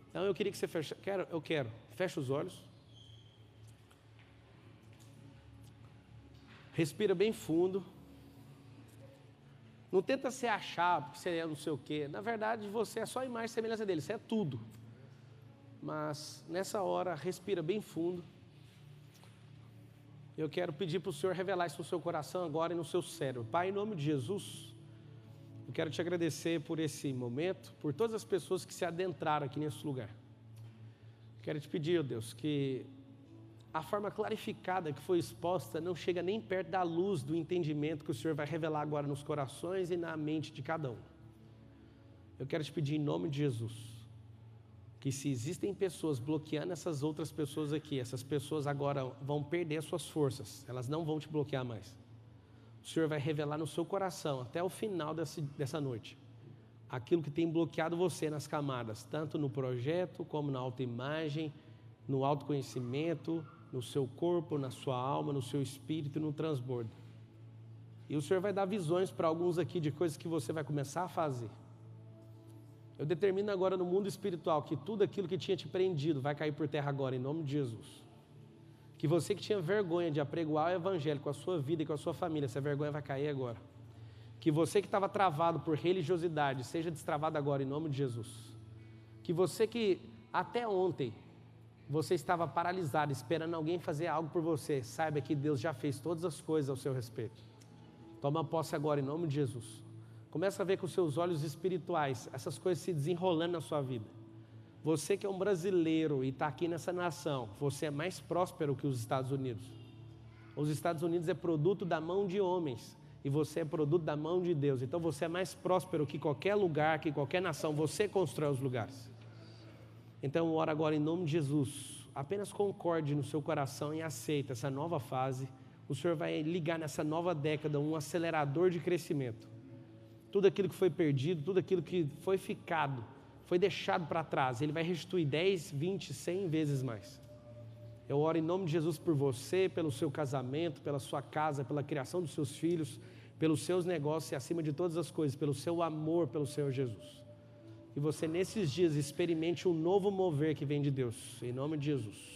Então eu queria que você feche os olhos. Respira bem fundo. Não tenta se achar, porque você é não sei o quê. Na verdade, você é só a imagem e semelhança dele, você é tudo. Mas nessa hora, respira bem fundo. Eu quero pedir para o Senhor revelar isso no seu coração agora e no seu cérebro. Pai, em nome de Jesus, eu quero te agradecer por esse momento, por todas as pessoas que se adentraram aqui nesse lugar. Quero te pedir, ó Deus, que a forma clarificada que foi exposta não chega nem perto da luz do entendimento que o Senhor vai revelar agora nos corações e na mente de cada um. Eu quero te pedir em nome de Jesus, que se existem pessoas bloqueando essas outras pessoas aqui, essas pessoas agora vão perder suas forças, elas não vão te bloquear mais. O Senhor vai revelar no seu coração, até o final dessa noite, aquilo que tem bloqueado você nas camadas, tanto no projeto, como na autoimagem, no autoconhecimento, no seu corpo, na sua alma, no seu espírito e no transbordo. E o Senhor vai dar visões para alguns aqui de coisas que você vai começar a fazer. Eu determino agora no mundo espiritual que tudo aquilo que tinha te prendido vai cair por terra agora, em nome de Jesus. Que você que tinha vergonha de apregoar o evangelho com a sua vida e com a sua família, essa vergonha vai cair agora. Que você que estava travado por religiosidade, seja destravado agora, em nome de Jesus. Que você que até ontem, você estava paralisado, esperando alguém fazer algo por você, saiba que Deus já fez todas as coisas ao seu respeito. Toma posse agora, em nome de Jesus. Começa a ver com os seus olhos espirituais essas coisas se desenrolando na sua vida. Você que é um brasileiro e está aqui nessa nação, você é mais próspero que os Estados Unidos. Os Estados Unidos é produto da mão de homens. E você é produto da mão de Deus. Então você é mais próspero que qualquer lugar, que qualquer nação. Você constrói os lugares. Então eu oro agora em nome de Jesus. Apenas concorde no seu coração e aceita essa nova fase. O Senhor vai ligar nessa nova década um acelerador de crescimento. Tudo aquilo que foi perdido, tudo aquilo que foi ficado, foi deixado para trás, Ele vai restituir 10, 20, 100 vezes mais. Eu oro em nome de Jesus por você, pelo seu casamento, pela sua casa, pela criação dos seus filhos, pelos seus negócios e acima de todas as coisas, pelo seu amor pelo Senhor Jesus. E você nesses dias experimente um novo mover que vem de Deus, em nome de Jesus.